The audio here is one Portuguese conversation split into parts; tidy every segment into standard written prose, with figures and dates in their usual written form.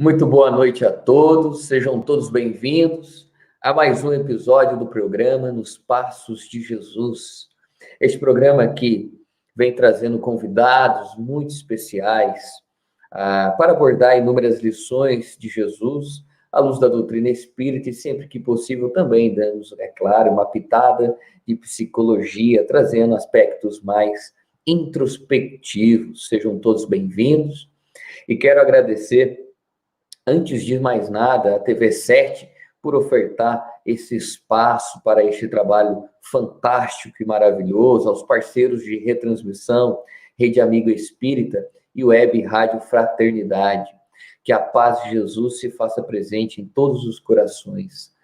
Muito boa noite a todos, sejam todos bem-vindos a mais um episódio do programa Nos Passos de Jesus. Este programa aqui vem trazendo convidados muito especiais para abordar inúmeras lições de Jesus à luz da doutrina espírita e sempre que possível também damos, é claro, uma pitada de psicologia, trazendo aspectos mais introspectivos. Sejam todos bem-vindos e quero agradecer, antes de mais nada, a TV7 por ofertar esse espaço para este trabalho fantástico e maravilhoso, aos parceiros de retransmissão, Rede Amigo Espírita e Web Rádio Fraternidade. Que a paz de Jesus se faça presente em todos os corações.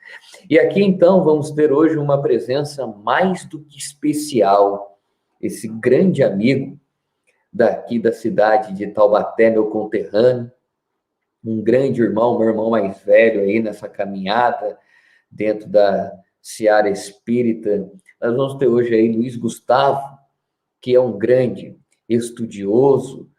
E aqui, então, vamos ter hoje uma presença mais do que especial. Esse grande amigo daqui da cidade de Taubaté, meu conterrâneo, um grande irmão, meu irmão mais velho aí nessa caminhada dentro da seara espírita. Nós vamos ter hoje aí Luiz Gustavo, que é um grande estudioso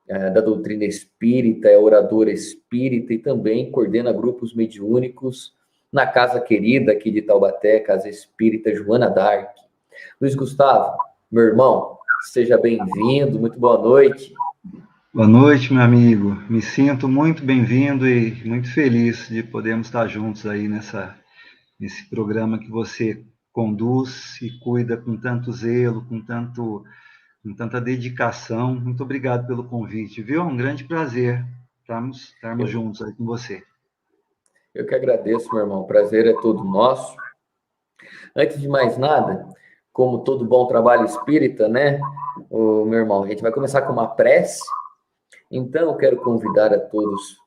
da doutrina espírita, é orador espírita e também coordena grupos mediúnicos na casa querida aqui de Taubaté, Casa Espírita Joana d'Arc. Luiz Gustavo, meu irmão, seja bem-vindo, muito boa noite. Boa noite, meu amigo. Me sinto muito bem-vindo e muito feliz de podermos estar juntos aí nesse programa que você conduz e cuida com tanto zelo, com tanta dedicação. Muito obrigado pelo convite, viu? É um grande prazer estarmos juntos aí com você. Eu que agradeço, meu irmão. O prazer é todo nosso. Antes de mais nada, como todo bom trabalho espírita, né, meu irmão, a gente vai começar com uma prece. Então, eu quero convidar a todos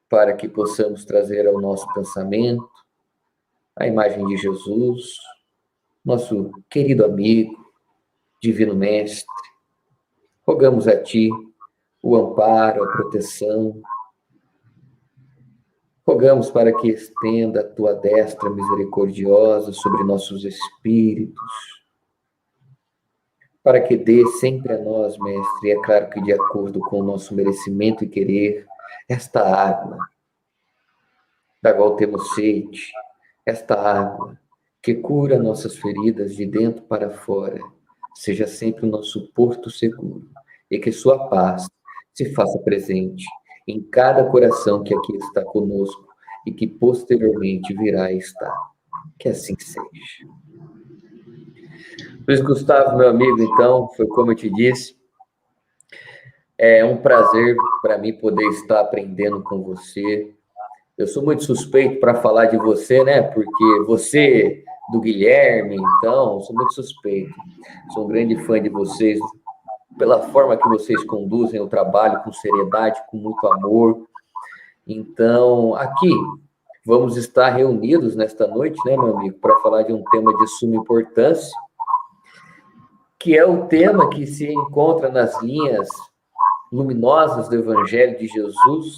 para que possamos trazer ao nosso pensamento a imagem de Jesus, nosso querido amigo, divino mestre. Rogamos a ti o amparo, a proteção. Rogamos para que estenda a tua destra misericordiosa sobre nossos espíritos, para que dê sempre a nós, mestre, e é claro que de acordo com o nosso merecimento e querer, esta água, da qual temos sede, esta água que cura nossas feridas de dentro para fora, seja sempre o nosso porto seguro, e que sua paz se faça presente em cada coração que aqui está conosco e que posteriormente virá a estar. Que assim seja. Luiz Gustavo, meu amigo, então, foi como eu te disse, é um prazer para mim poder estar aprendendo com você. Eu sou muito suspeito para falar de você, né? Porque você, do Guilherme, então, sou muito suspeito. Sou um grande fã de vocês, pela forma que vocês conduzem o trabalho com seriedade, com muito amor. Então, aqui, vamos estar reunidos nesta noite, né, meu amigo, para falar de um tema de suma importância, que é o tema que se encontra nas linhas luminosas do Evangelho de Jesus,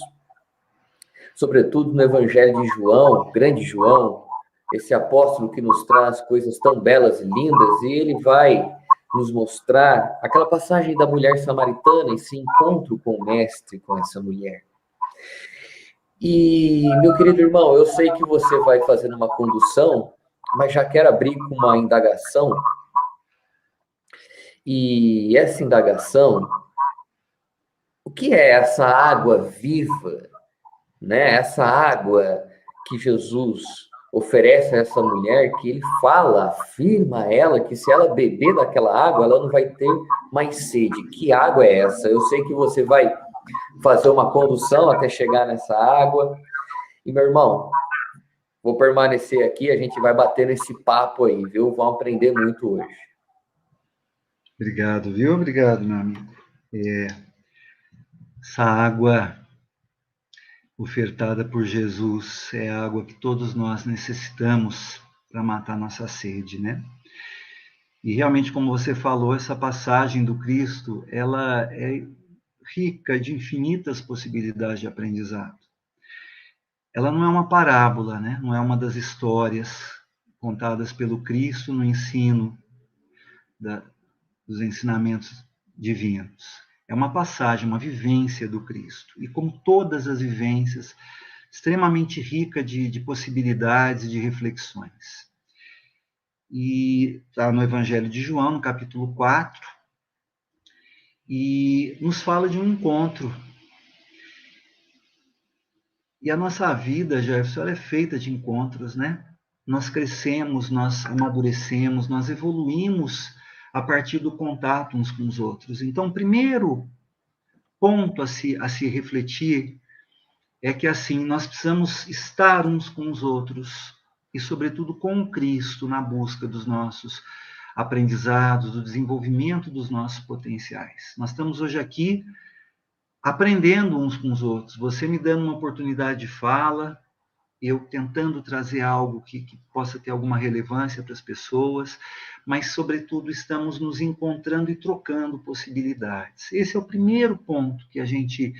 sobretudo no Evangelho de João, grande João, esse apóstolo que nos traz coisas tão belas e lindas, e ele vai nos mostrar aquela passagem da mulher samaritana, esse encontro com o mestre, com essa mulher. E, meu querido irmão, eu sei que você vai fazendo uma condução, mas já quero abrir com uma indagação. E essa indagação, o que é essa água viva, né? Essa água que Jesus oferece a essa mulher, que ele fala, afirma a ela que se ela beber daquela água, ela não vai ter mais sede. Que água é essa? Eu sei que você vai fazer uma condução até chegar nessa água. E, meu irmão, vou permanecer aqui, a gente vai bater nesse papo aí, viu? Vamos aprender muito hoje. Obrigado, viu? Obrigado, meu amigo. Essa água ofertada por Jesus é a água que todos nós necessitamos para matar nossa sede, né? E realmente, como você falou, essa passagem do Cristo, ela é rica de infinitas possibilidades de aprendizado. Ela não é uma parábola, né? Não é uma das histórias contadas pelo Cristo no ensino dos ensinamentos divinos. É uma passagem, uma vivência do Cristo. E como todas as vivências, extremamente rica de possibilidades e de reflexões. E está no Evangelho de João, no capítulo 4, e nos fala de um encontro. E a nossa vida, Jefferson, ela é feita de encontros, né? Nós crescemos, nós amadurecemos, nós evoluímos a partir do contato uns com os outros. Então, o primeiro ponto a se refletir é que, assim, nós precisamos estar uns com os outros e, sobretudo, com o Cristo na busca dos nossos aprendizados, do desenvolvimento dos nossos potenciais. Nós estamos hoje aqui aprendendo uns com os outros, você me dando uma oportunidade de fala, eu tentando trazer algo que possa ter alguma relevância para as pessoas, mas, sobretudo, estamos nos encontrando e trocando possibilidades. Esse é o primeiro ponto que a gente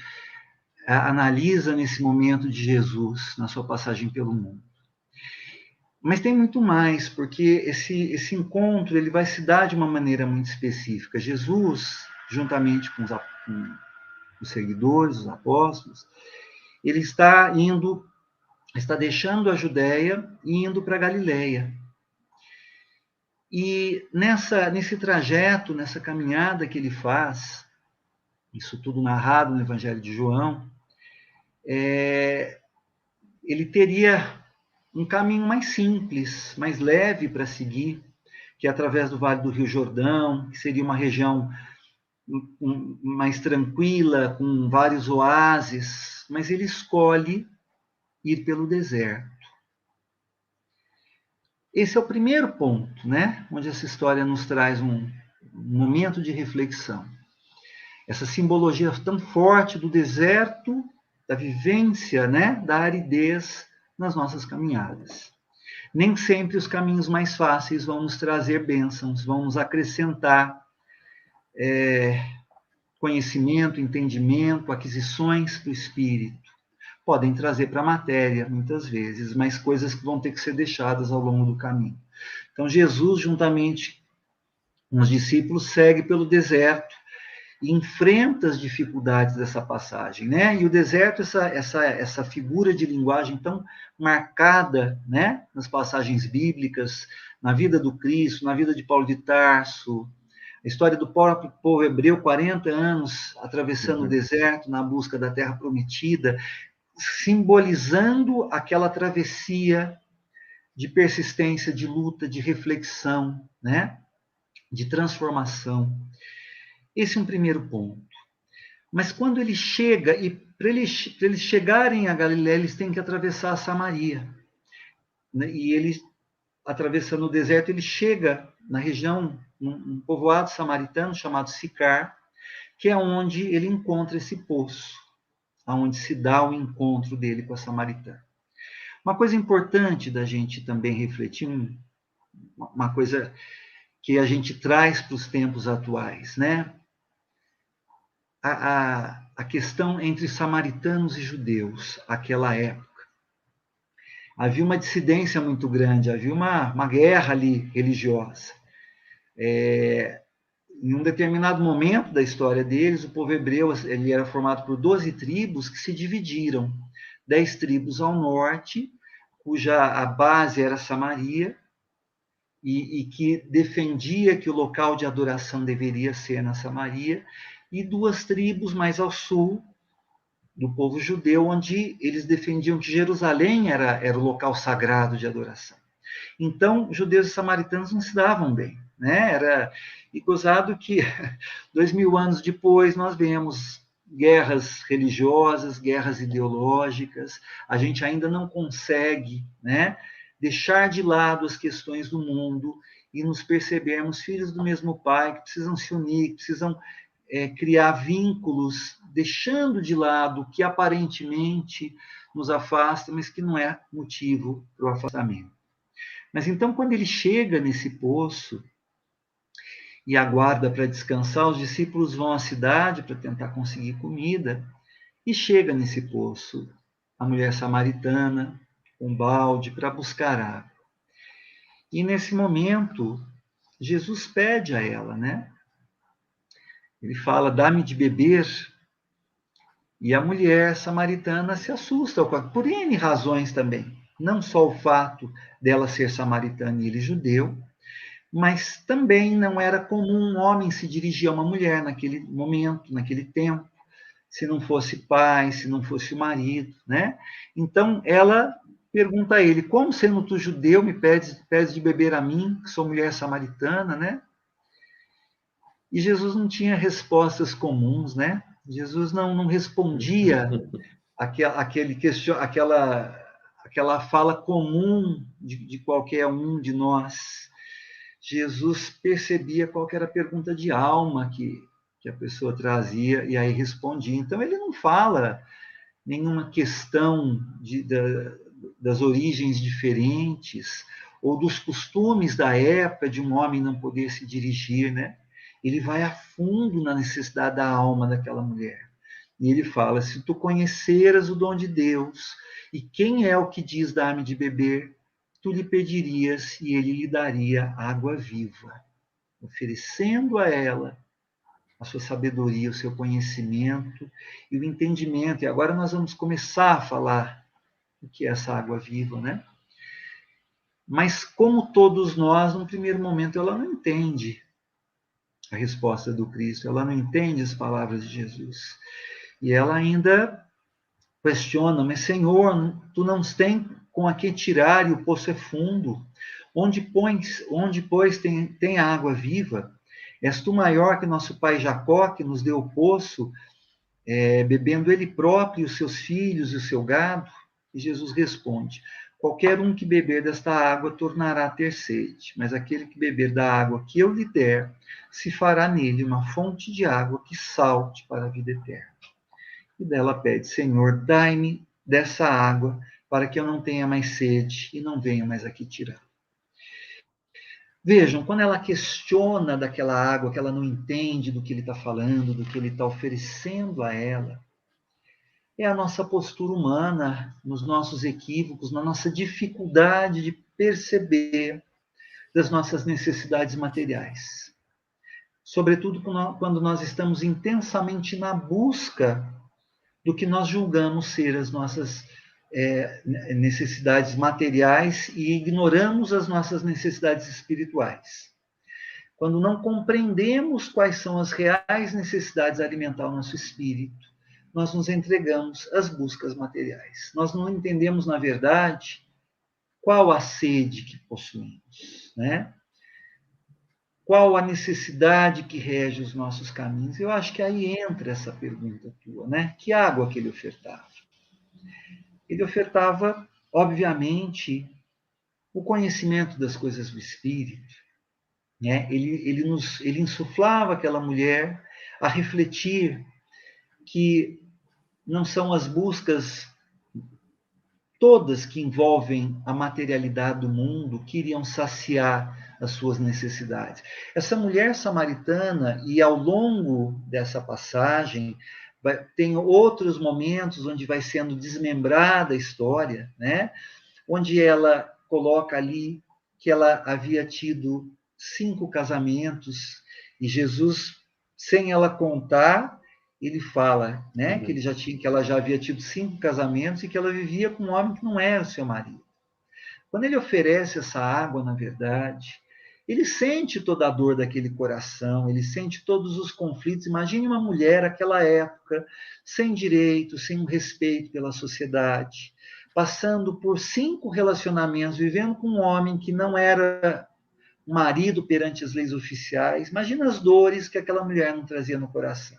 analisa nesse momento de Jesus, na sua passagem pelo mundo. Mas tem muito mais, porque esse encontro ele vai se dar de uma maneira muito específica. Jesus, juntamente com os seguidores, os apóstolos, ele está deixando a Judéia e indo para a Galileia. E nesse trajeto, nessa caminhada que ele faz, isso tudo narrado no Evangelho de João, ele teria um caminho mais simples, mais leve para seguir, que é através do Vale do Rio Jordão, que seria uma região mais tranquila, com vários oásis, mas ele escolhe ir pelo deserto. Esse é o primeiro ponto, né? Onde essa história nos traz um momento de reflexão. Essa simbologia tão forte do deserto, da vivência, né? Da aridez nas nossas caminhadas. Nem sempre os caminhos mais fáceis vão nos trazer bênçãos, vão nos acrescentar conhecimento, entendimento, aquisições para o espírito. Podem trazer para a matéria, muitas vezes, mas coisas que vão ter que ser deixadas ao longo do caminho. Então, Jesus, juntamente com os discípulos, segue pelo deserto e enfrenta as dificuldades dessa passagem, né? E o deserto, essa figura de linguagem tão marcada, né? Nas passagens bíblicas, na vida do Cristo, na vida de Paulo de Tarso, a história do próprio povo hebreu, 40 anos atravessando o deserto na busca da terra prometida, simbolizando aquela travessia de persistência, de luta, de reflexão, né? De transformação. Esse é um primeiro ponto. Mas quando ele chega, e para eles chegarem a Galiléia, eles têm que atravessar a Samaria. E ele, atravessando o deserto, ele chega na região, num povoado samaritano chamado Sicar, que é onde ele encontra esse poço, onde se dá o encontro dele com a samaritana. Uma coisa importante da gente também refletir, uma coisa que a gente traz para os tempos atuais, né? A questão entre samaritanos e judeus, aquela época. Havia uma dissidência muito grande, havia uma guerra ali religiosa. Em um determinado momento da história deles, o povo hebreu ele era formado por 12 tribos que se dividiram. 10 tribos ao norte, cuja a base era Samaria, e que defendia que o local de adoração deveria ser na Samaria, e 2 tribos mais ao sul, do povo judeu, onde eles defendiam que Jerusalém era o local sagrado de adoração. Então, judeus e samaritanos não se davam bem, né? E gozado que 2000 anos depois nós vemos guerras religiosas, guerras ideológicas, a gente ainda não consegue, né, deixar de lado as questões do mundo e nos percebermos filhos do mesmo Pai, que precisam se unir, que precisam criar vínculos, deixando de lado o que aparentemente nos afasta, mas que não é motivo para o afastamento. Mas então, quando ele chega nesse poço e aguarda para descansar, os discípulos vão à cidade para tentar conseguir comida, e chega nesse poço a mulher samaritana, com um balde, para buscar água. E nesse momento, Jesus pede a ela, né? Ele fala, dá-me de beber. E a mulher samaritana se assusta, por N razões também. Não só o fato dela ser samaritana e ele judeu, mas também não era comum um homem se dirigir a uma mulher naquele momento, naquele tempo, se não fosse pai, se não fosse o marido, né? Então, ela pergunta a ele, como sendo tu judeu me pedes de beber a mim, que sou mulher samaritana, né? E Jesus não tinha respostas comuns, né? Jesus não respondia aquela fala comum de qualquer um de nós. Jesus percebia qual era a pergunta de alma que a pessoa trazia e aí respondia. Então, ele não fala nenhuma questão das origens diferentes ou dos costumes da época de um homem não poder se dirigir, né? Ele vai a fundo na necessidade da alma daquela mulher. E ele fala, se tu conheceras o dom de Deus e quem é o que diz dar-me de beber, tu lhe pedirias e ele lhe daria água viva, oferecendo a ela a sua sabedoria, o seu conhecimento e o entendimento. E agora nós vamos começar a falar o que é essa água viva, né? Mas como todos nós, no primeiro momento, ela não entende a resposta do Cristo, ela não entende as palavras de Jesus. E ela ainda questiona, mas Senhor, tu não tens com a que tirar e o poço é fundo. Onde, pois, tem água viva? És tu maior que nosso pai Jacó, que nos deu o poço, bebendo ele próprio, os seus filhos e o seu gado? E Jesus responde, qualquer um que beber desta água tornará a ter sede, mas aquele que beber da água que eu lhe der, se fará nele uma fonte de água que salte para a vida eterna. E dela pede, Senhor, dai-me dessa água, para que eu não tenha mais sede e não venha mais aqui tirar. Vejam, quando ela questiona daquela água, que ela não entende do que ele está falando, do que ele está oferecendo a ela, é a nossa postura humana, nos nossos equívocos, na nossa dificuldade de perceber das nossas necessidades materiais. Sobretudo quando nós estamos intensamente na busca do que nós julgamos ser as nossas necessidades materiais e ignoramos as nossas necessidades espirituais. Quando não compreendemos quais são as reais necessidades de alimentar o nosso espírito, nós nos entregamos às buscas materiais. Nós não entendemos, na verdade, qual a sede que possuímos, né? Qual a necessidade que rege os nossos caminhos? Eu acho que aí entra essa pergunta tua, né? Que água que ele ofertava? Ele ofertava, obviamente, o conhecimento das coisas do Espírito, né? Ele insuflava aquela mulher a refletir que não são as buscas todas que envolvem a materialidade do mundo que iriam saciar as suas necessidades. Essa mulher samaritana, e ao longo dessa passagem, tem outros momentos onde vai sendo desmembrada a história, né? Onde ela coloca ali que ela havia tido 5 casamentos, e Jesus, sem ela contar, ele fala, né, que ela já havia tido 5 casamentos e que ela vivia com um homem que não era o seu marido. Quando ele oferece essa água, na verdade, ele sente toda a dor daquele coração, ele sente todos os conflitos. Imagine uma mulher naquela época, sem direito, sem um respeito pela sociedade, passando por 5 relacionamentos, vivendo com um homem que não era marido perante as leis oficiais. Imagina as dores que aquela mulher não trazia no coração.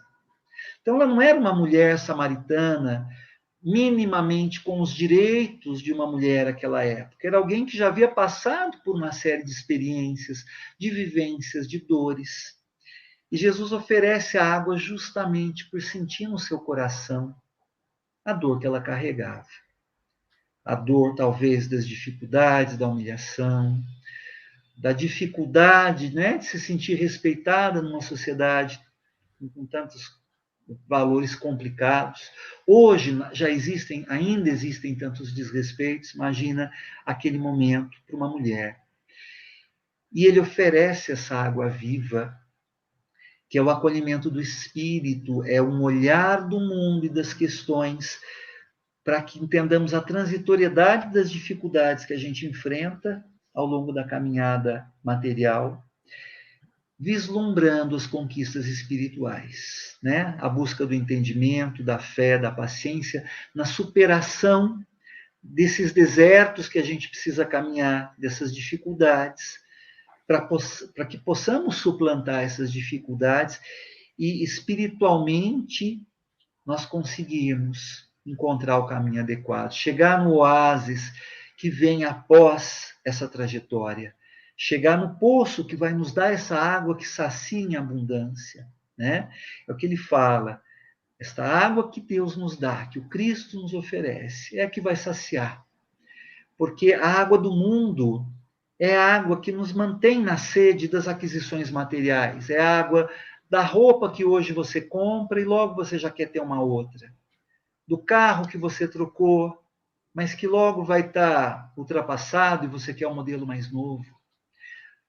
Então, ela não era uma mulher samaritana minimamente com os direitos de uma mulher naquela época. Era alguém que já havia passado por uma série de experiências, de vivências, de dores. E Jesus oferece a água justamente por sentir no seu coração a dor que ela carregava. A dor, talvez, das dificuldades, da humilhação, da dificuldade, né, de se sentir respeitada numa sociedade com tantos valores complicados. Hoje ainda existem tantos desrespeitos. Imagina aquele momento para uma mulher. E ele oferece essa água viva que é o acolhimento do espírito, é um olhar do mundo e das questões para que entendamos a transitoriedade das dificuldades que a gente enfrenta ao longo da caminhada material, vislumbrando as conquistas espirituais, né? A busca do entendimento, da fé, da paciência, na superação desses desertos que a gente precisa caminhar, dessas dificuldades, para que possamos suplantar essas dificuldades e espiritualmente nós conseguirmos encontrar o caminho adequado, chegar no oásis que vem após essa trajetória, chegar no poço que vai nos dar essa água que sacia em abundância, né? É o que ele fala, esta água que Deus nos dá, que o Cristo nos oferece, é a que vai saciar, porque a água do mundo é a água que nos mantém na sede das aquisições materiais, é a água da roupa que hoje você compra e logo você já quer ter uma outra, do carro que você trocou, mas que logo vai estar ultrapassado e você quer um modelo mais novo,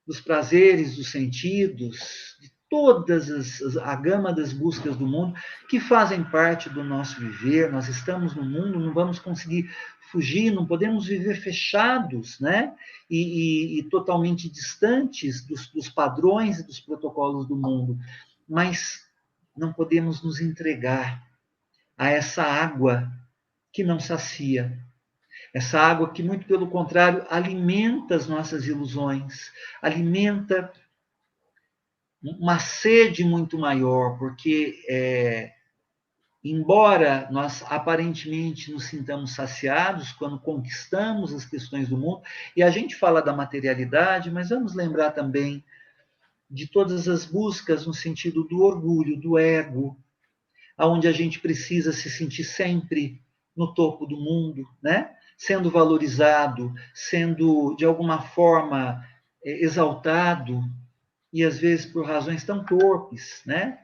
dos prazeres, dos sentidos, de todas a gama das buscas do mundo que fazem parte do nosso viver. Nós estamos no mundo, não vamos conseguir fugir, não podemos viver fechados, né? E totalmente distantes dos padrões e dos protocolos do mundo, mas não podemos nos entregar a essa água que não sacia, essa água que, muito pelo contrário, alimenta as nossas ilusões, alimenta uma sede muito maior, porque, embora nós aparentemente nos sintamos saciados quando conquistamos as questões do mundo, e a gente fala da materialidade, mas vamos lembrar também de todas as buscas no sentido do orgulho, do ego, onde a gente precisa se sentir sempre no topo do mundo, né? Sendo valorizado, sendo, de alguma forma, exaltado, e às vezes por razões tão torpes, né?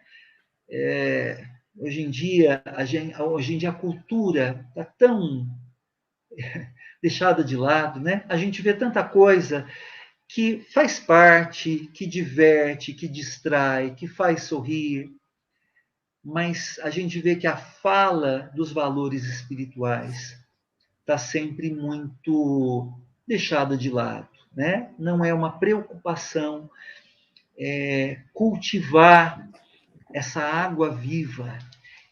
Hoje em dia a cultura está tão deixada de lado, né? A gente vê tanta coisa que faz parte, que diverte, que distrai, que faz sorrir, mas a gente vê que a fala dos valores espirituais está sempre muito deixada de lado, né? Não é uma preocupação cultivar essa água viva,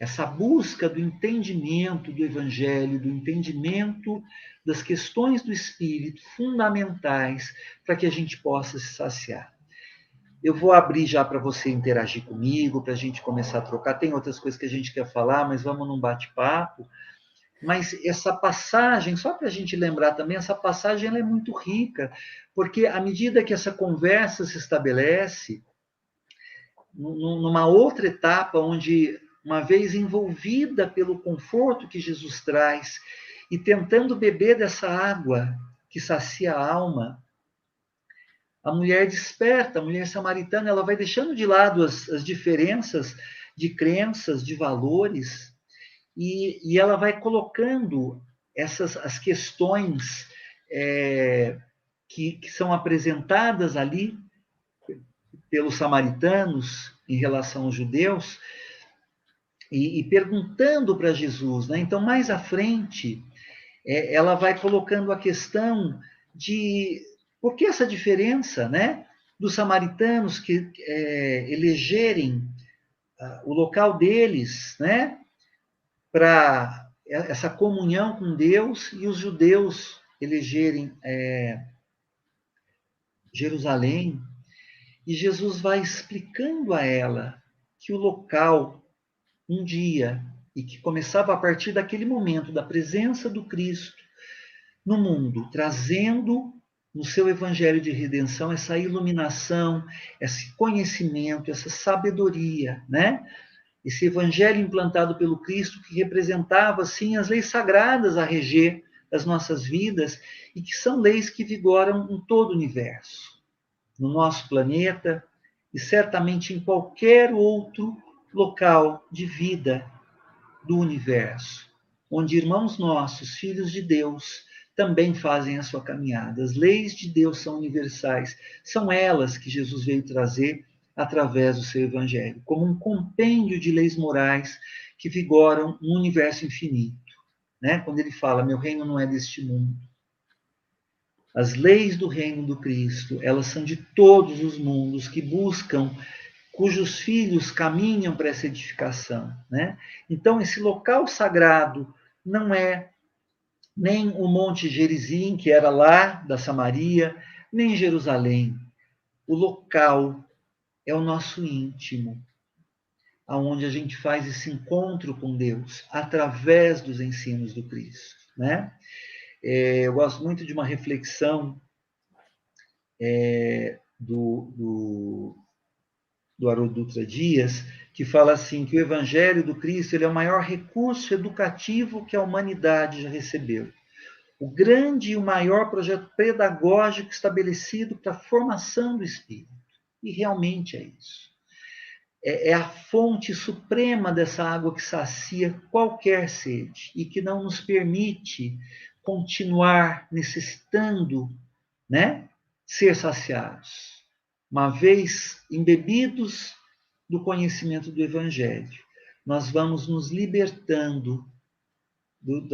essa busca do entendimento do Evangelho, do entendimento das questões do Espírito fundamentais para que a gente possa se saciar. Eu vou abrir já para você interagir comigo, para a gente começar a trocar. Tem outras coisas que a gente quer falar, mas vamos num bate-papo. Mas essa passagem, só para a gente lembrar também, essa passagem ela é muito rica, porque à medida que essa conversa se estabelece, numa outra etapa, onde, uma vez envolvida pelo conforto que Jesus traz, e tentando beber dessa água que sacia a alma, a mulher desperta, a mulher samaritana, ela vai deixando de lado as diferenças de crenças, de valores, e ela vai colocando as questões que são apresentadas ali pelos samaritanos em relação aos judeus, e perguntando para Jesus, né? Então, mais à frente, ela vai colocando a questão de por que essa diferença, né, dos samaritanos que elegerem o local deles, né, para essa comunhão com Deus, e os judeus elegerem Jerusalém. E Jesus vai explicando a ela que o local, um dia, e que começava a partir daquele momento da presença do Cristo no mundo, trazendo no seu evangelho de redenção essa iluminação, esse conhecimento, essa sabedoria, né? Esse evangelho implantado pelo Cristo que representava, assim, as leis sagradas a reger as nossas vidas e que são leis que vigoram em todo o universo, no nosso planeta e certamente em qualquer outro local de vida do universo, onde irmãos nossos, filhos de Deus, também fazem a sua caminhada. As leis de Deus são universais, são elas que Jesus veio trazer através do seu evangelho, como um compêndio de leis morais que vigoram no universo infinito. Né? Quando ele fala, meu reino não é deste mundo. As leis do reino do Cristo, elas são de todos os mundos que buscam, cujos filhos caminham para essa edificação. Né? Então, esse local sagrado não é nem o Monte Gerizim, que era lá da Samaria, nem Jerusalém. O local é o nosso íntimo, aonde a gente faz esse encontro com Deus através dos ensinos do Cristo, né? Eu gosto muito de uma reflexão do Haroldo Dutra Dias, que fala assim, que o Evangelho do Cristo ele é o maior recurso educativo que a humanidade já recebeu. O grande e o maior projeto pedagógico estabelecido para a formação do espírito. E realmente é isso. É a fonte suprema dessa água que sacia qualquer sede e que não nos permite continuar necessitando, né, ser saciados. Uma vez embebidos do conhecimento do Evangelho, nós vamos nos libertando do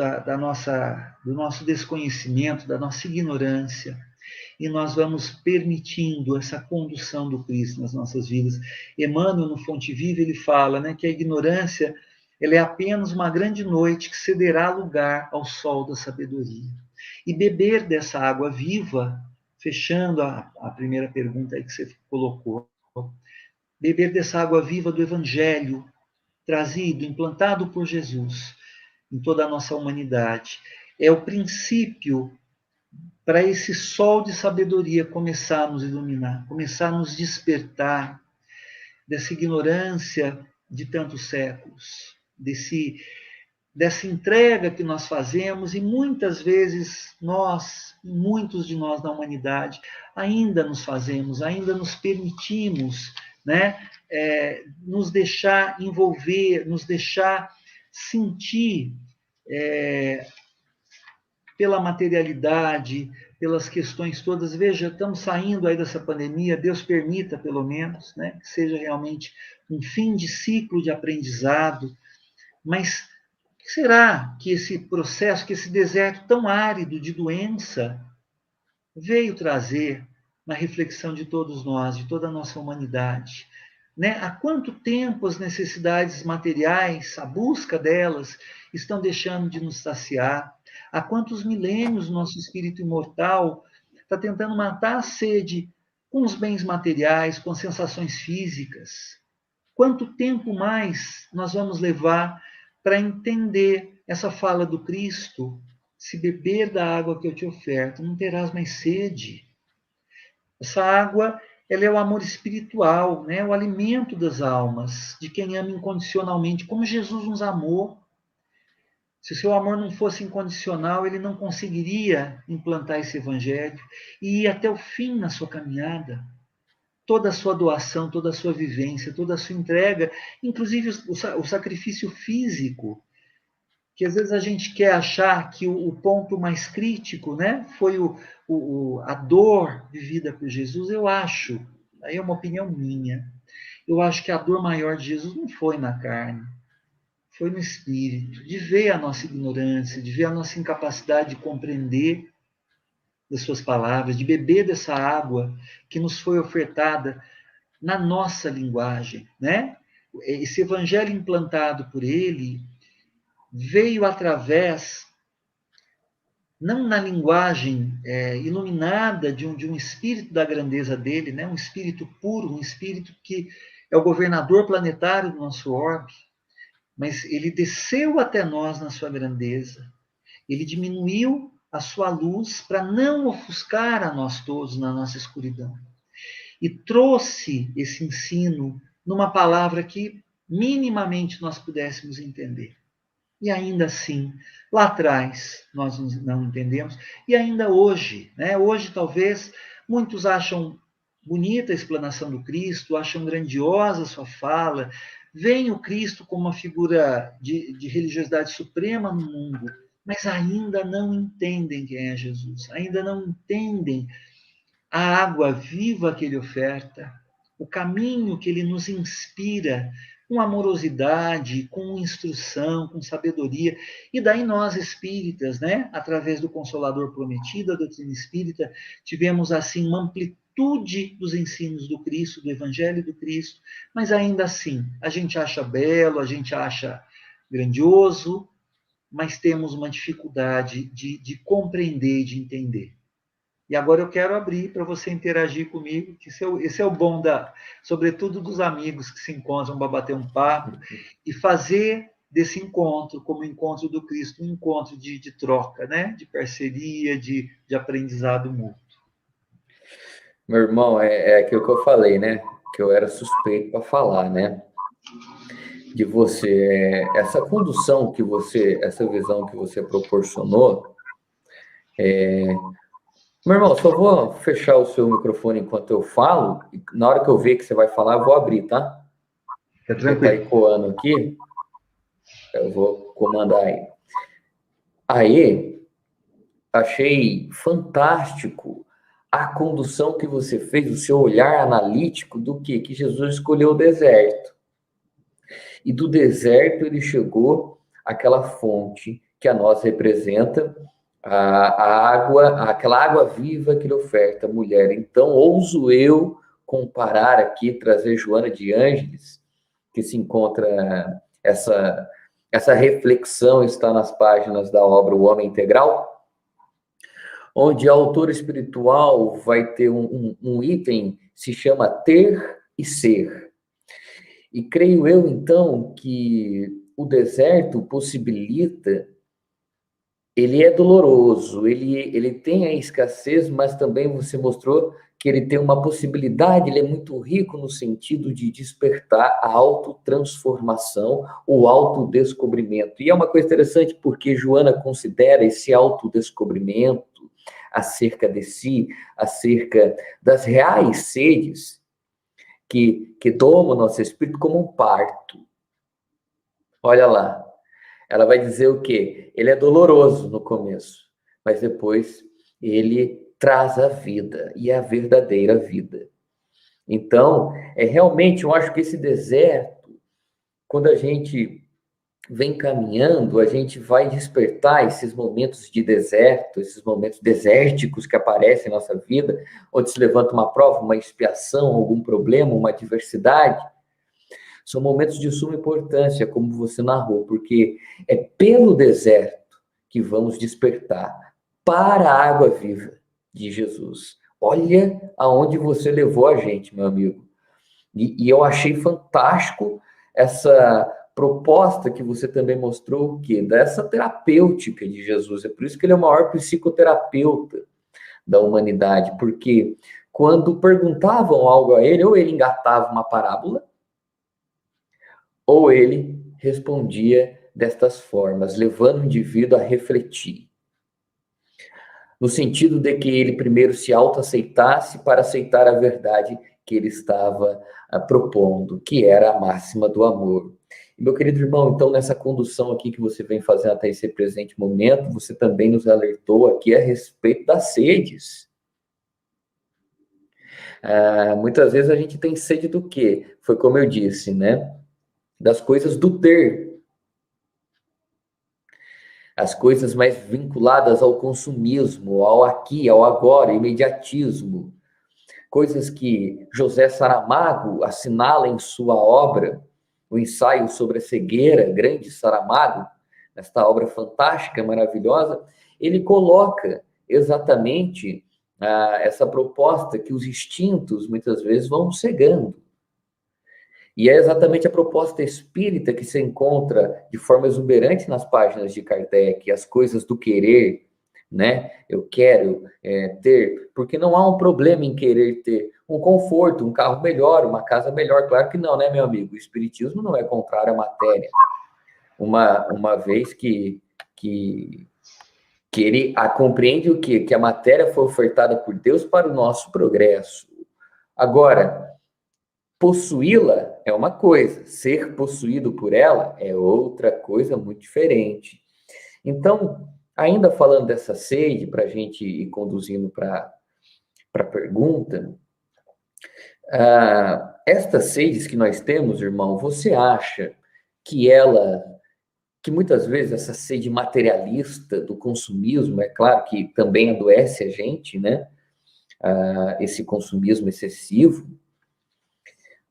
nosso desconhecimento, da nossa ignorância, e nós vamos permitindo essa condução do Cristo nas nossas vidas. Emmanuel, no Fonte Viva, ele fala, né, que a ignorância ela é apenas uma grande noite que cederá lugar ao sol da sabedoria. E beber dessa água viva, fechando a primeira pergunta aí que você colocou, beber dessa água viva do Evangelho, trazido, implantado por Jesus em toda a nossa humanidade, é o princípio para esse sol de sabedoria começar a nos iluminar, começar a nos despertar dessa ignorância de tantos séculos, dessa entrega que nós fazemos e muitas vezes muitos de nós na humanidade, ainda nos fazemos, ainda nos permitimos, né, nos deixar envolver, nos deixar sentir pela materialidade, pelas questões todas. Veja, estamos saindo aí dessa pandemia, Deus permita, pelo menos, né, que seja realmente um fim de ciclo de aprendizado, mas o que será que esse processo, que esse deserto tão árido de doença veio trazer na reflexão de todos nós, de toda a nossa humanidade? Né? Há quanto tempo as necessidades materiais, a busca delas, estão deixando de nos saciar? Há quantos milênios o nosso espírito imortal está tentando matar a sede com os bens materiais, com sensações físicas? Quanto tempo mais nós vamos levar para entender essa fala do Cristo? Se beber da água que eu te oferto, não terás mais sede. Essa água, ela é o amor espiritual, né? O alimento das almas, de quem ama incondicionalmente, como Jesus nos amou. Se o seu amor não fosse incondicional, ele não conseguiria implantar esse evangelho e ir até o fim na sua caminhada. Toda a sua doação, toda a sua vivência, toda a sua entrega, inclusive o sacrifício físico, que às vezes a gente quer achar que o ponto mais crítico, né, foi a dor vivida por Jesus. Eu acho, aí é uma opinião minha, eu acho que a dor maior de Jesus não foi na carne, foi no espírito, de ver a nossa ignorância, de ver a nossa incapacidade de compreender das suas palavras, de beber dessa água que nos foi ofertada na nossa linguagem, né? Esse evangelho implantado por ele veio através, não na linguagem iluminada de um espírito da grandeza dele, né? Um espírito puro, um espírito que é o governador planetário do nosso orbe, mas ele desceu até nós na sua grandeza, ele diminuiu a sua luz para não ofuscar a nós todos na nossa escuridão. E trouxe esse ensino numa palavra que minimamente nós pudéssemos entender. E ainda assim, lá atrás, nós não entendemos. E ainda hoje, né? Hoje talvez muitos acham bonita a explanação do Cristo, acham grandiosa a sua fala, veem o Cristo como uma figura de religiosidade suprema no mundo, mas ainda não entendem quem é Jesus, ainda não entendem a água viva que ele oferta, o caminho que ele nos inspira com amorosidade, com instrução, com sabedoria. E daí nós, espíritas, né, através do Consolador Prometido, a doutrina espírita, tivemos assim uma amplitude dos ensinos do Cristo, do Evangelho do Cristo, mas ainda assim, a gente acha belo, a gente acha grandioso, mas temos uma dificuldade de compreender, de entender. E agora eu quero abrir para você interagir comigo, que esse é o bom, sobretudo dos amigos que se encontram para bater um papo e fazer desse encontro, como o encontro do Cristo, um encontro de troca, né? De parceria, de aprendizado mútuo. Meu irmão, é aquilo que eu falei, né? Que eu era suspeito para falar, né? De você, essa condução que você, essa visão que você proporcionou. Meu irmão, só vou fechar o seu microfone enquanto eu falo, e na hora que eu ver que você vai falar, eu vou abrir, tá? Tá tranquilo. Porque tá ecoando aqui, eu vou comandar aí. Aí, achei fantástico a condução que você fez, o seu olhar analítico do que Jesus escolheu o deserto. E do deserto ele chegou àquela fonte que a nós representa, a água, aquela água viva que ele oferta à mulher. Então, ouso eu comparar aqui, trazer Joana de Ângeles, que se encontra, essa reflexão está nas páginas da obra O Homem Integral, onde a autora espiritual vai ter um item, se chama ter e ser. E creio eu, então, que o deserto possibilita, ele é doloroso, ele tem a escassez, mas também você mostrou que ele tem uma possibilidade, ele é muito rico no sentido de despertar a autotransformação, o autodescobrimento. E é uma coisa interessante porque Joana considera esse autodescobrimento acerca de si, acerca das reais sedes que domam o nosso espírito como um parto. Olha lá. Ela vai dizer o quê? Ele é doloroso no começo, mas depois ele traz a vida, e a verdadeira vida. Então, realmente, eu acho que esse deserto, quando a gente vem caminhando, a gente vai despertar esses momentos de deserto, esses momentos desérticos que aparecem em nossa vida, onde se levanta uma prova, uma expiação, algum problema, uma adversidade. São momentos de suma importância, como você narrou, porque é pelo deserto que vamos despertar para a água viva de Jesus. Olha aonde você levou a gente, meu amigo. E eu achei fantástico essa proposta que você também mostrou, o quê? Dessa terapêutica de Jesus. É por isso que ele é o maior psicoterapeuta da humanidade, porque quando perguntavam algo a ele, ou ele engatava uma parábola, ou ele respondia destas formas, levando o indivíduo a refletir. No sentido de que ele primeiro se autoaceitasse para aceitar a verdade que ele estava propondo, que era a máxima do amor. E, meu querido irmão, então, nessa condução aqui que você vem fazendo até esse presente momento, você também nos alertou aqui a respeito das sedes. Muitas vezes a gente tem sede do quê? Foi como eu disse, né? Das coisas do ter. As coisas mais vinculadas ao consumismo, ao aqui, ao agora, imediatismo. Coisas que José Saramago assinala em sua obra, o ensaio sobre a cegueira, grande Saramago, esta obra fantástica, maravilhosa, ele coloca exatamente essa proposta que os instintos, muitas vezes, vão cegando. E é exatamente a proposta espírita que se encontra de forma exuberante nas páginas de Kardec, as coisas do querer, né? Eu quero ter, porque não há um problema em querer ter um conforto, um carro melhor, uma casa melhor. Claro que não, né, meu amigo? O espiritismo não é contrário à matéria. Uma vez que ele compreende o quê? Que a matéria foi ofertada por Deus para o nosso progresso. Agora, possuí-la é uma coisa, ser possuído por ela é outra coisa muito diferente. Então, ainda falando dessa sede, para a gente ir conduzindo para a pergunta, Estas sedes que nós temos, irmão, você acha que muitas vezes essa sede materialista do consumismo, é claro que também adoece a gente, né? Esse consumismo excessivo.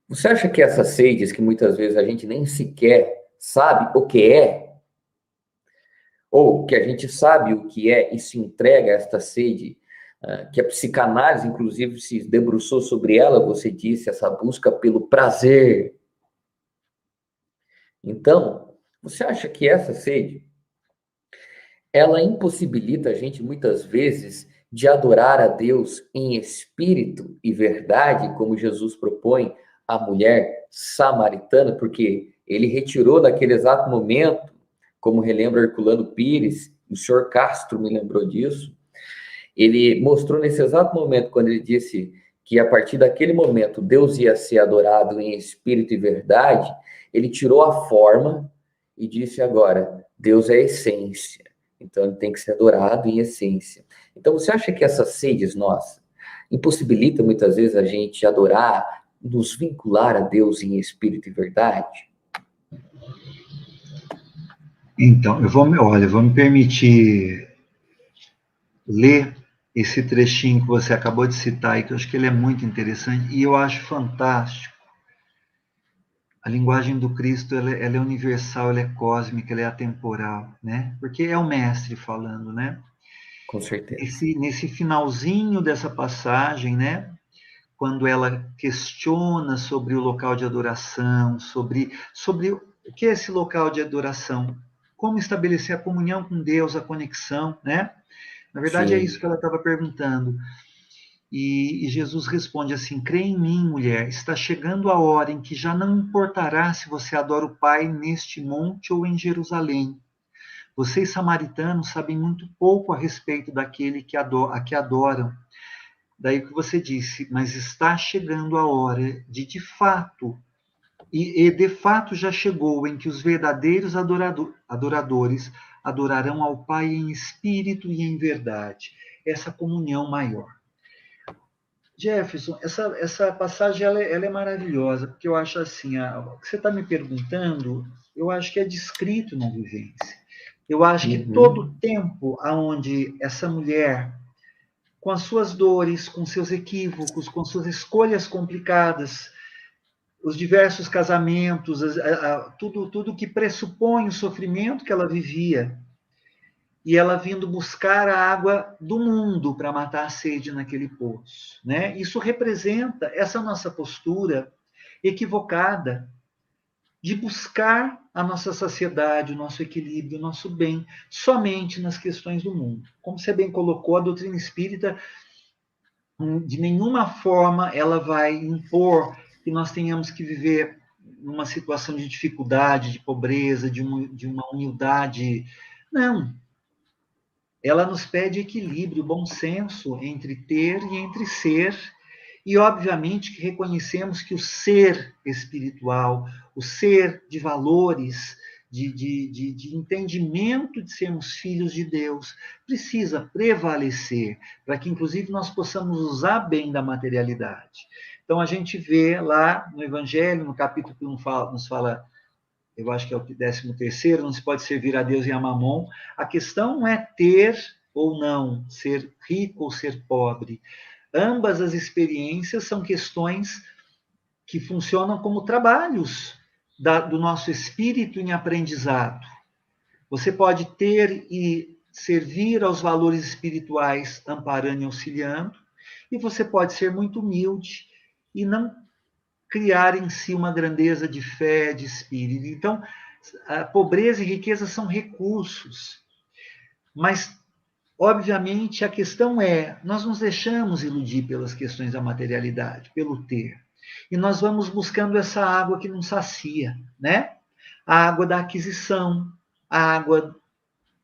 Você acha que essas sedes que muitas vezes a gente nem sequer sabe o que é, ou que a gente sabe o que é e se entrega a esta sede, que a psicanálise, inclusive, se debruçou sobre ela, você disse, essa busca pelo prazer. Então, você acha que essa sede, ela impossibilita a gente, muitas vezes, de adorar a Deus em espírito e verdade, como Jesus propõe à mulher samaritana, porque ele retirou naquele exato momento, como relembra Herculano Pires, o senhor Castro me lembrou disso, ele mostrou nesse exato momento, quando ele disse que a partir daquele momento Deus ia ser adorado em espírito e verdade, ele tirou a forma e disse agora, Deus é a essência, então ele tem que ser adorado em essência. Então você acha que essas sedes nossas impossibilitam muitas vezes a gente adorar, nos vincular a Deus em espírito e verdade? Então, eu vou me permitir ler esse trechinho que você acabou de citar e que eu acho que ele é muito interessante e eu acho fantástico. A linguagem do Cristo, ela é universal, ela é cósmica, ela é atemporal, né? Porque é o mestre falando, né? Com certeza. Nesse finalzinho dessa passagem, né? Quando ela questiona sobre o local de adoração, sobre o que é esse local de adoração, como estabelecer a comunhão com Deus, a conexão, né? Na verdade, é Sim. isso que ela estava perguntando. E Jesus responde assim: crê em mim, mulher, está chegando a hora em que já não importará se você adora o Pai neste monte ou em Jerusalém. Vocês, samaritanos, sabem muito pouco a respeito daquele a que adoram. Daí o que você disse, mas está chegando a hora de fato, e de fato já chegou, em que os verdadeiros adoradores adorarão ao Pai em espírito e em verdade. Essa comunhão maior. Jefferson, essa passagem ela é maravilhosa, porque eu acho assim, o que você está me perguntando, eu acho que é descrito na vivência. Eu acho que todo tempo aonde essa mulher, com as suas dores, com seus equívocos, com suas escolhas complicadas, os diversos casamentos, tudo que pressupõe o sofrimento que ela vivia, e ela vindo buscar a água do mundo para matar a sede naquele poço, né? Isso representa essa nossa postura equivocada de buscar a nossa saciedade, o nosso equilíbrio, o nosso bem, somente nas questões do mundo. Como você bem colocou, a doutrina espírita, de nenhuma forma, ela vai impor que nós tenhamos que viver numa situação de dificuldade, de pobreza, de uma humildade. Não, ela nos pede equilíbrio, bom senso entre ter e entre ser, e obviamente que reconhecemos que o ser espiritual, o ser de valores, de entendimento de sermos filhos de Deus, precisa prevalecer, para que inclusive nós possamos usar bem da materialidade. Então a gente vê lá no Evangelho, no capítulo que nos fala, eu acho que é o 13º, não se pode servir a Deus e a Mamon. A questão não é ter ou não, ser rico ou ser pobre. Ambas as experiências são questões que funcionam como trabalhos do nosso espírito em aprendizado. Você pode ter e servir aos valores espirituais amparando e auxiliando, e você pode ser muito humilde e não criar em si uma grandeza de fé, de espírito. Então, a pobreza e riqueza são recursos, mas, obviamente, a questão é, nós nos deixamos iludir pelas questões da materialidade, pelo ter, e nós vamos buscando essa água que não sacia, né? A água da aquisição, a água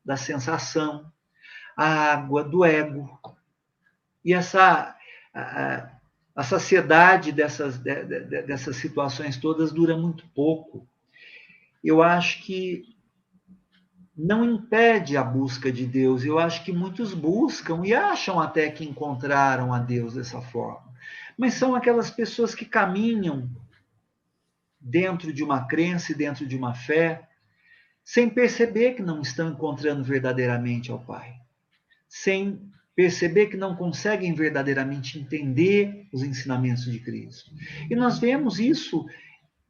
da sensação, a água do ego, e a saciedade dessas situações todas dura muito pouco. Eu acho que não impede a busca de Deus. Eu acho que muitos buscam e acham até que encontraram a Deus dessa forma. mas são aquelas pessoas que caminham dentro de uma crença e dentro de uma fé, sem perceber que não estão encontrando verdadeiramente ao Pai, sem perceber que não conseguem verdadeiramente entender os ensinamentos de Cristo. E nós vemos isso,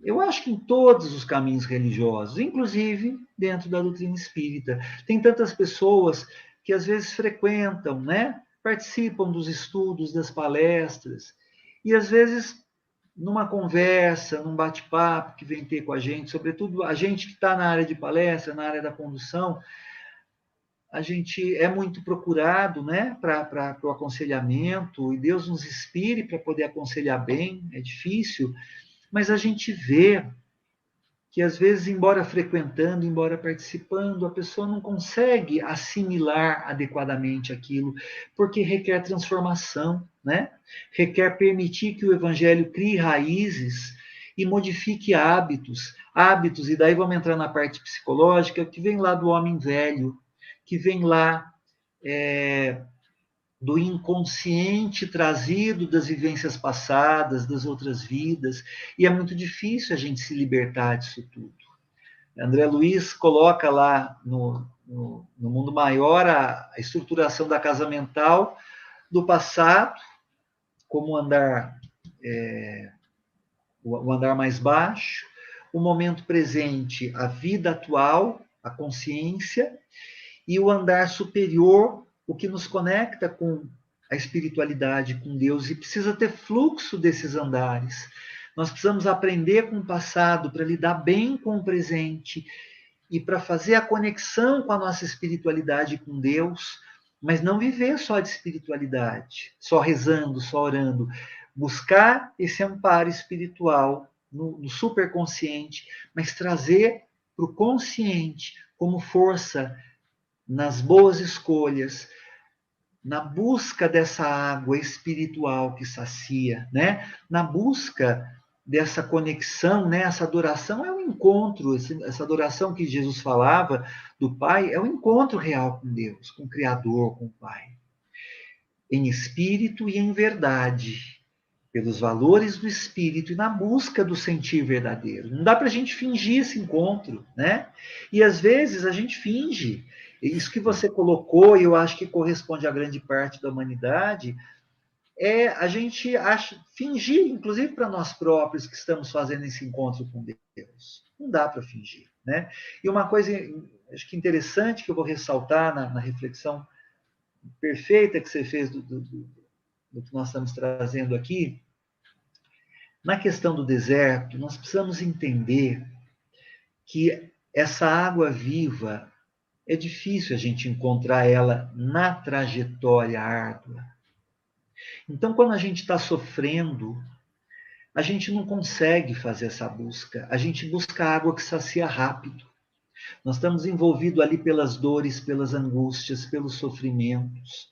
eu acho que em todos os caminhos religiosos, inclusive dentro da doutrina espírita. Tem tantas pessoas que às vezes frequentam, né? Participam dos estudos, das palestras, e às vezes numa conversa, num bate-papo que vem ter com a gente, sobretudo a gente que está na área de palestra, na área da condução, a gente é muito procurado, né, para o aconselhamento, e Deus nos inspire para poder aconselhar bem, é difícil, mas a gente vê que às vezes, embora frequentando, embora participando, a pessoa não consegue assimilar adequadamente aquilo, porque requer transformação, né? Requer permitir que o evangelho crie raízes e modifique hábitos, e daí vamos entrar na parte psicológica, que vem lá do homem velho, que vem lá do inconsciente trazido das vivências passadas, das outras vidas, e é muito difícil a gente se libertar disso tudo. André Luiz coloca lá no Mundo Maior a estruturação da casa mental do passado, como o andar mais baixo, o momento presente, a vida atual, a consciência, e o andar superior, o que nos conecta com a espiritualidade, com Deus, e precisa ter fluxo desses andares. Nós precisamos aprender com o passado para lidar bem com o presente e para fazer a conexão com a nossa espiritualidade com Deus, mas não viver só de espiritualidade, só rezando, só orando. Buscar esse amparo espiritual no superconsciente, mas trazer para o consciente como força nas boas escolhas, na busca dessa água espiritual que sacia, né? Na busca dessa conexão, né? Essa adoração é um encontro, essa adoração que Jesus falava do Pai é um encontro real com Deus, com o Criador, com o Pai, em espírito e em verdade, pelos valores do espírito e na busca do sentir verdadeiro. Não dá para a gente fingir esse encontro, né? E às vezes a gente finge. Isso que você colocou, e eu acho que corresponde a grande parte da humanidade, é a gente fingir, inclusive para nós próprios que estamos fazendo esse encontro com Deus. Não dá para fingir, né? E uma coisa, acho que interessante, que eu vou ressaltar na reflexão perfeita que você fez do que nós estamos trazendo aqui, na questão do deserto, nós precisamos entender que essa água viva é difícil a gente encontrar ela na trajetória árdua. Então, quando a gente está sofrendo, a gente não consegue fazer essa busca. A gente busca água que sacia rápido. Nós estamos envolvidos ali pelas dores, pelas angústias, pelos sofrimentos,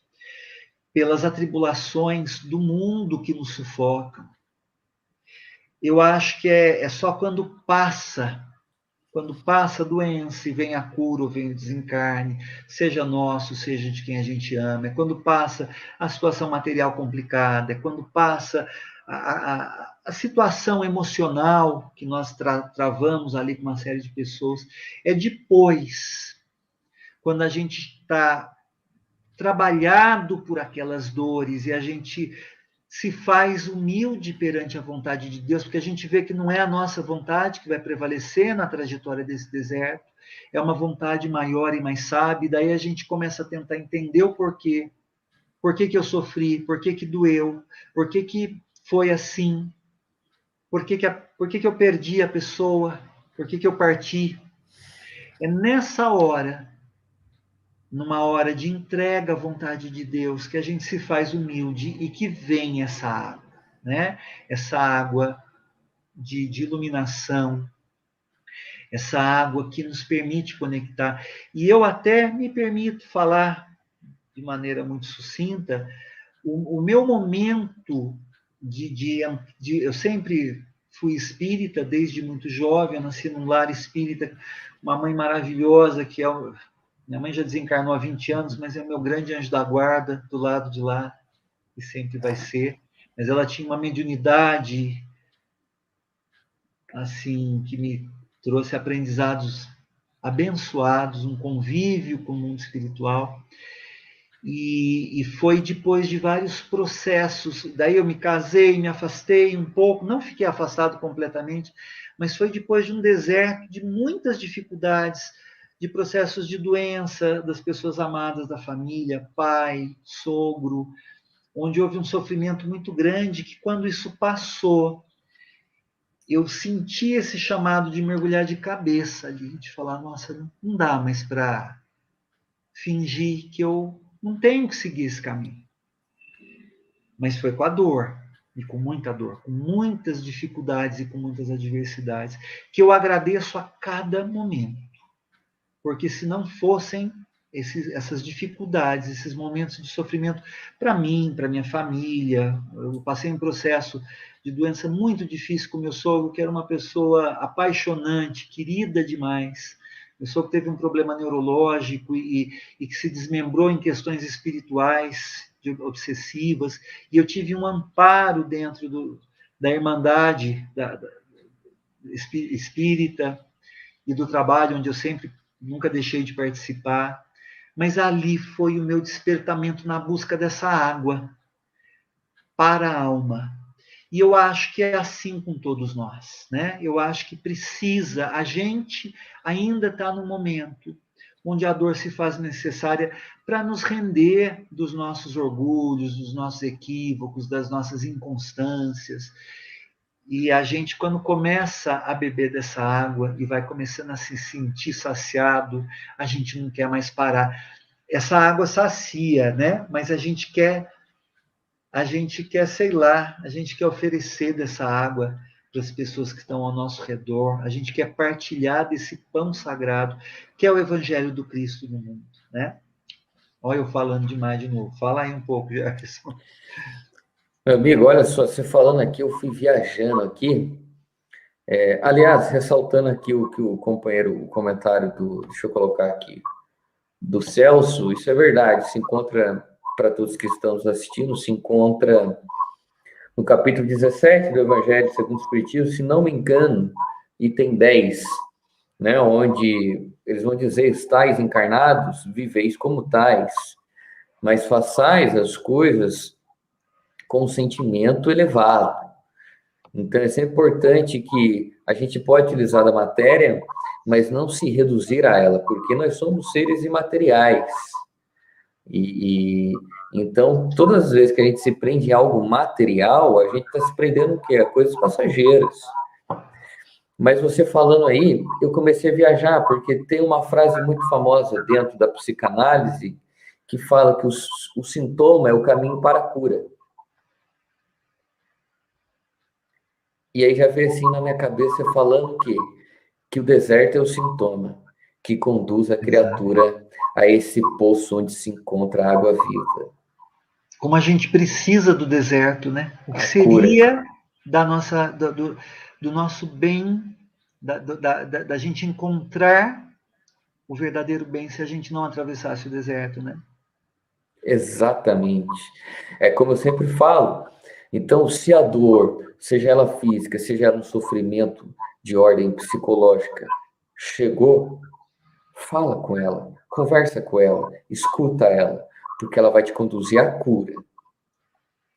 pelas atribulações do mundo que nos sufocam. Eu acho que é só quando passa a doença e vem a cura ou vem o desencarne, seja nosso, seja de quem a gente ama, é quando passa a situação material complicada, é quando passa a situação emocional que nós travamos ali com uma série de pessoas, é depois, quando a gente está trabalhado por aquelas dores e a gente se faz humilde perante a vontade de Deus, porque a gente vê que não é a nossa vontade que vai prevalecer na trajetória desse deserto, é uma vontade maior e mais sábia, e daí a gente começa a tentar entender o porquê. Por que eu sofri? Por que doeu? Por que foi assim? Por que eu perdi a pessoa? Por que eu parti? É nessa hora, numa hora de entrega à vontade de Deus, que a gente se faz humilde e que vem essa água, né? Essa água de iluminação, essa água que nos permite conectar. E eu até me permito falar de maneira muito sucinta, o meu momento eu sempre fui espírita desde muito jovem, eu nasci num lar espírita, uma mãe maravilhosa que é minha mãe já desencarnou há 20 anos, mas é o meu grande anjo da guarda, do lado de lá, e sempre vai ser. mas ela tinha uma mediunidade, assim, que me trouxe aprendizados abençoados, um convívio com o mundo espiritual. E foi depois de vários processos, daí eu me casei, me afastei um pouco, não fiquei afastado completamente, mas foi depois de um deserto de muitas dificuldades, de processos de doença das pessoas amadas da família, pai, sogro, onde houve um sofrimento muito grande, que quando isso passou, eu senti esse chamado de mergulhar de cabeça ali, de falar, nossa, não dá mais para fingir que eu não tenho que seguir esse caminho. Mas foi com a dor, e com muita dor, com muitas dificuldades e com muitas adversidades, que eu agradeço a cada momento. Porque se não fossem essas dificuldades, esses momentos de sofrimento para mim, para minha família, eu passei um processo de doença muito difícil com meu sogro, que era uma pessoa apaixonante, querida demais. Meu sogro teve um problema neurológico e que se desmembrou em questões espirituais, obsessivas, e eu tive um amparo dentro da Irmandade espírita e do trabalho onde eu sempre nunca deixei de participar, mas ali foi o meu despertamento na busca dessa água para a alma. E eu acho que é assim com todos nós, né? Eu acho que precisa, a gente ainda está no momento onde a dor se faz necessária para nos render dos nossos orgulhos, dos nossos equívocos, das nossas inconstâncias. E a gente, quando começa a beber dessa água e vai começando a se sentir saciado, a gente não quer mais parar. Essa água sacia, né? Mas a gente quer, sei lá, a gente quer oferecer dessa água para as pessoas que estão ao nosso redor, a gente quer partilhar desse pão sagrado, que é o Evangelho do Cristo no mundo, né? Olha eu falando demais de novo. Fala aí um pouco, Jefferson. Meu amigo, olha só, você falando aqui, eu fui viajando aqui. Aliás, ressaltando aqui o que o companheiro, o comentário deixa eu colocar aqui, do Celso, isso é verdade, se encontra, para todos que estamos assistindo, se encontra no capítulo 17 do Evangelho segundo o Espiritismo, se não me engano, item 10, né, onde eles vão dizer, estais encarnados, viveis como tais, mas façais as coisas com um sentimento elevado. Então, é sempre importante que a gente pode utilizar da matéria, mas não se reduzir a ela, porque nós somos seres imateriais. Então, todas as vezes que a gente se prende em algo material, a gente está se prendendo o quê? A coisas passageiras. Mas você falando aí, eu comecei a viajar, porque tem uma frase muito famosa dentro da psicanálise que fala que o sintoma é o caminho para a cura. E aí já veio assim na minha cabeça falando que o deserto é o sintoma que conduz a criatura a esse poço onde se encontra a água viva. Como a gente precisa do deserto, né? O que seria da nossa, do nosso bem, da gente encontrar o verdadeiro bem se a gente não atravessasse o deserto, né? Exatamente. É como eu sempre falo. Então, se a dor, seja ela física, seja ela um sofrimento de ordem psicológica, chegou, fala com ela, conversa com ela, escuta ela, porque ela vai te conduzir à cura.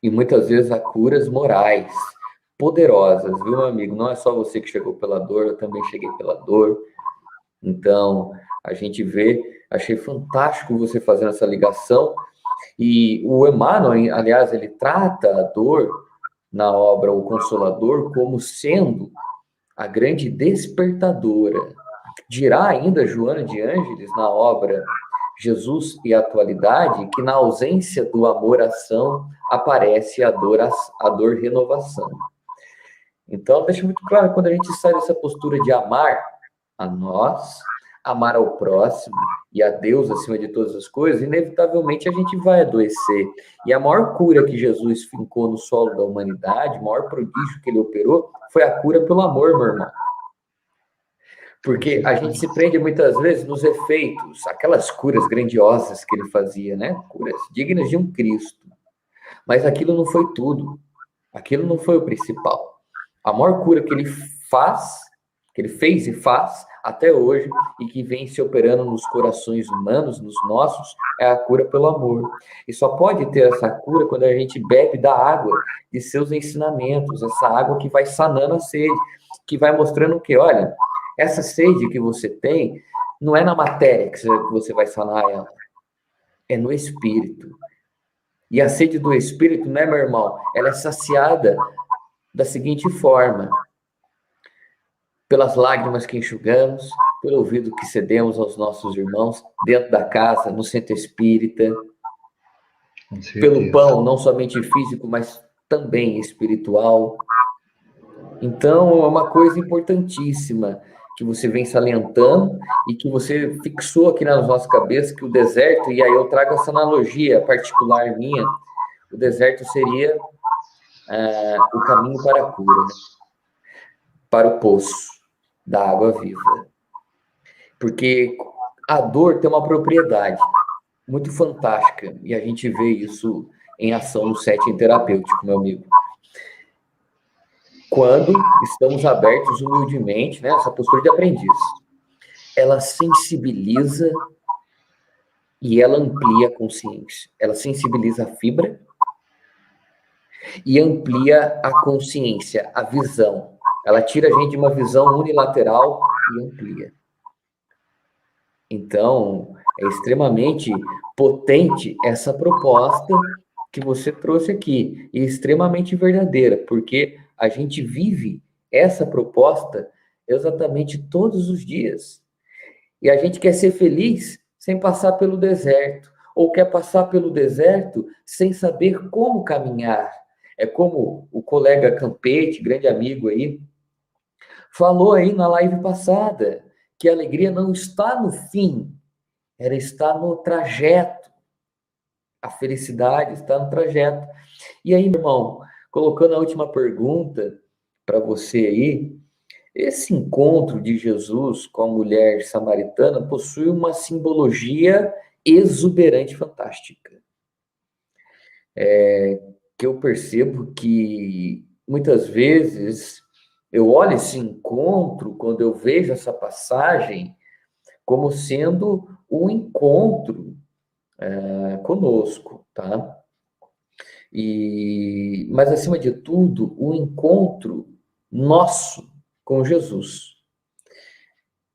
E muitas vezes a curas morais, poderosas, viu, meu amigo? Não é só você que chegou pela dor, eu também cheguei pela dor. Então, a gente vê, achei fantástico você fazendo essa ligação. E o Emmanuel, aliás, ele trata a dor na obra O Consolador como sendo a grande despertadora. Dirá ainda Joana de Ângeles na obra Jesus e a Atualidade que na ausência do amor-ação aparece a dor renovação. Então, deixa muito claro, quando a gente sai dessa postura de amar a nós, amar ao próximo e a Deus acima de todas as coisas, inevitavelmente a gente vai adoecer. E a maior cura que Jesus fincou no solo da humanidade, o maior prodígio que ele operou, foi a cura pelo amor, meu irmão. Porque a gente se prende muitas vezes nos efeitos, aquelas curas grandiosas que ele fazia, né? Curas dignas de um Cristo. Mas aquilo não foi tudo. Aquilo não foi o principal. A maior cura que ele faz, que ele fez e faz até hoje, e que vem se operando nos corações humanos, nos nossos, é a cura pelo amor. E só pode ter essa cura quando a gente bebe da água de seus ensinamentos, essa água que vai sanando a sede, que vai mostrando o quê? Olha, essa sede que você tem, não é na matéria que você vai sanar ela, é no espírito. E a sede do espírito, né, meu irmão? Ela é saciada da seguinte forma: pelas lágrimas que enxugamos, pelo ouvido que cedemos aos nossos irmãos, dentro da casa, no centro espírita, pelo pão, não somente físico, mas também espiritual. Então, é uma coisa importantíssima que você vem salientando e que você fixou aqui nas nossas cabeças, que o deserto, e aí eu trago essa analogia particular minha, o deserto seria o caminho para a cura, para o poço da água viva. Porque a dor tem uma propriedade muito fantástica, e a gente vê isso em ação no setting terapêutico, meu amigo. Quando estamos abertos humildemente, né, essa postura de aprendiz, ela sensibiliza e ela amplia a consciência. Ela sensibiliza a fibra e amplia a consciência, a visão. Ela tira a gente de uma visão unilateral e amplia. Então, é extremamente potente essa proposta que você trouxe aqui, e extremamente verdadeira, porque a gente vive essa proposta exatamente todos os dias. E a gente quer ser feliz sem passar pelo deserto, ou quer passar pelo deserto sem saber como caminhar. É como o colega Campete, grande amigo aí, falou aí na live passada, que a alegria não está no fim, ela está no trajeto. A felicidade está no trajeto. E aí, meu irmão, colocando a última pergunta para você aí, esse encontro de Jesus com a mulher samaritana possui uma simbologia exuberante, fantástica. Que eu percebo que muitas vezes eu olho esse encontro, quando eu vejo essa passagem, como sendo um encontro conosco, tá? Mas, acima de tudo, um encontro nosso com Jesus.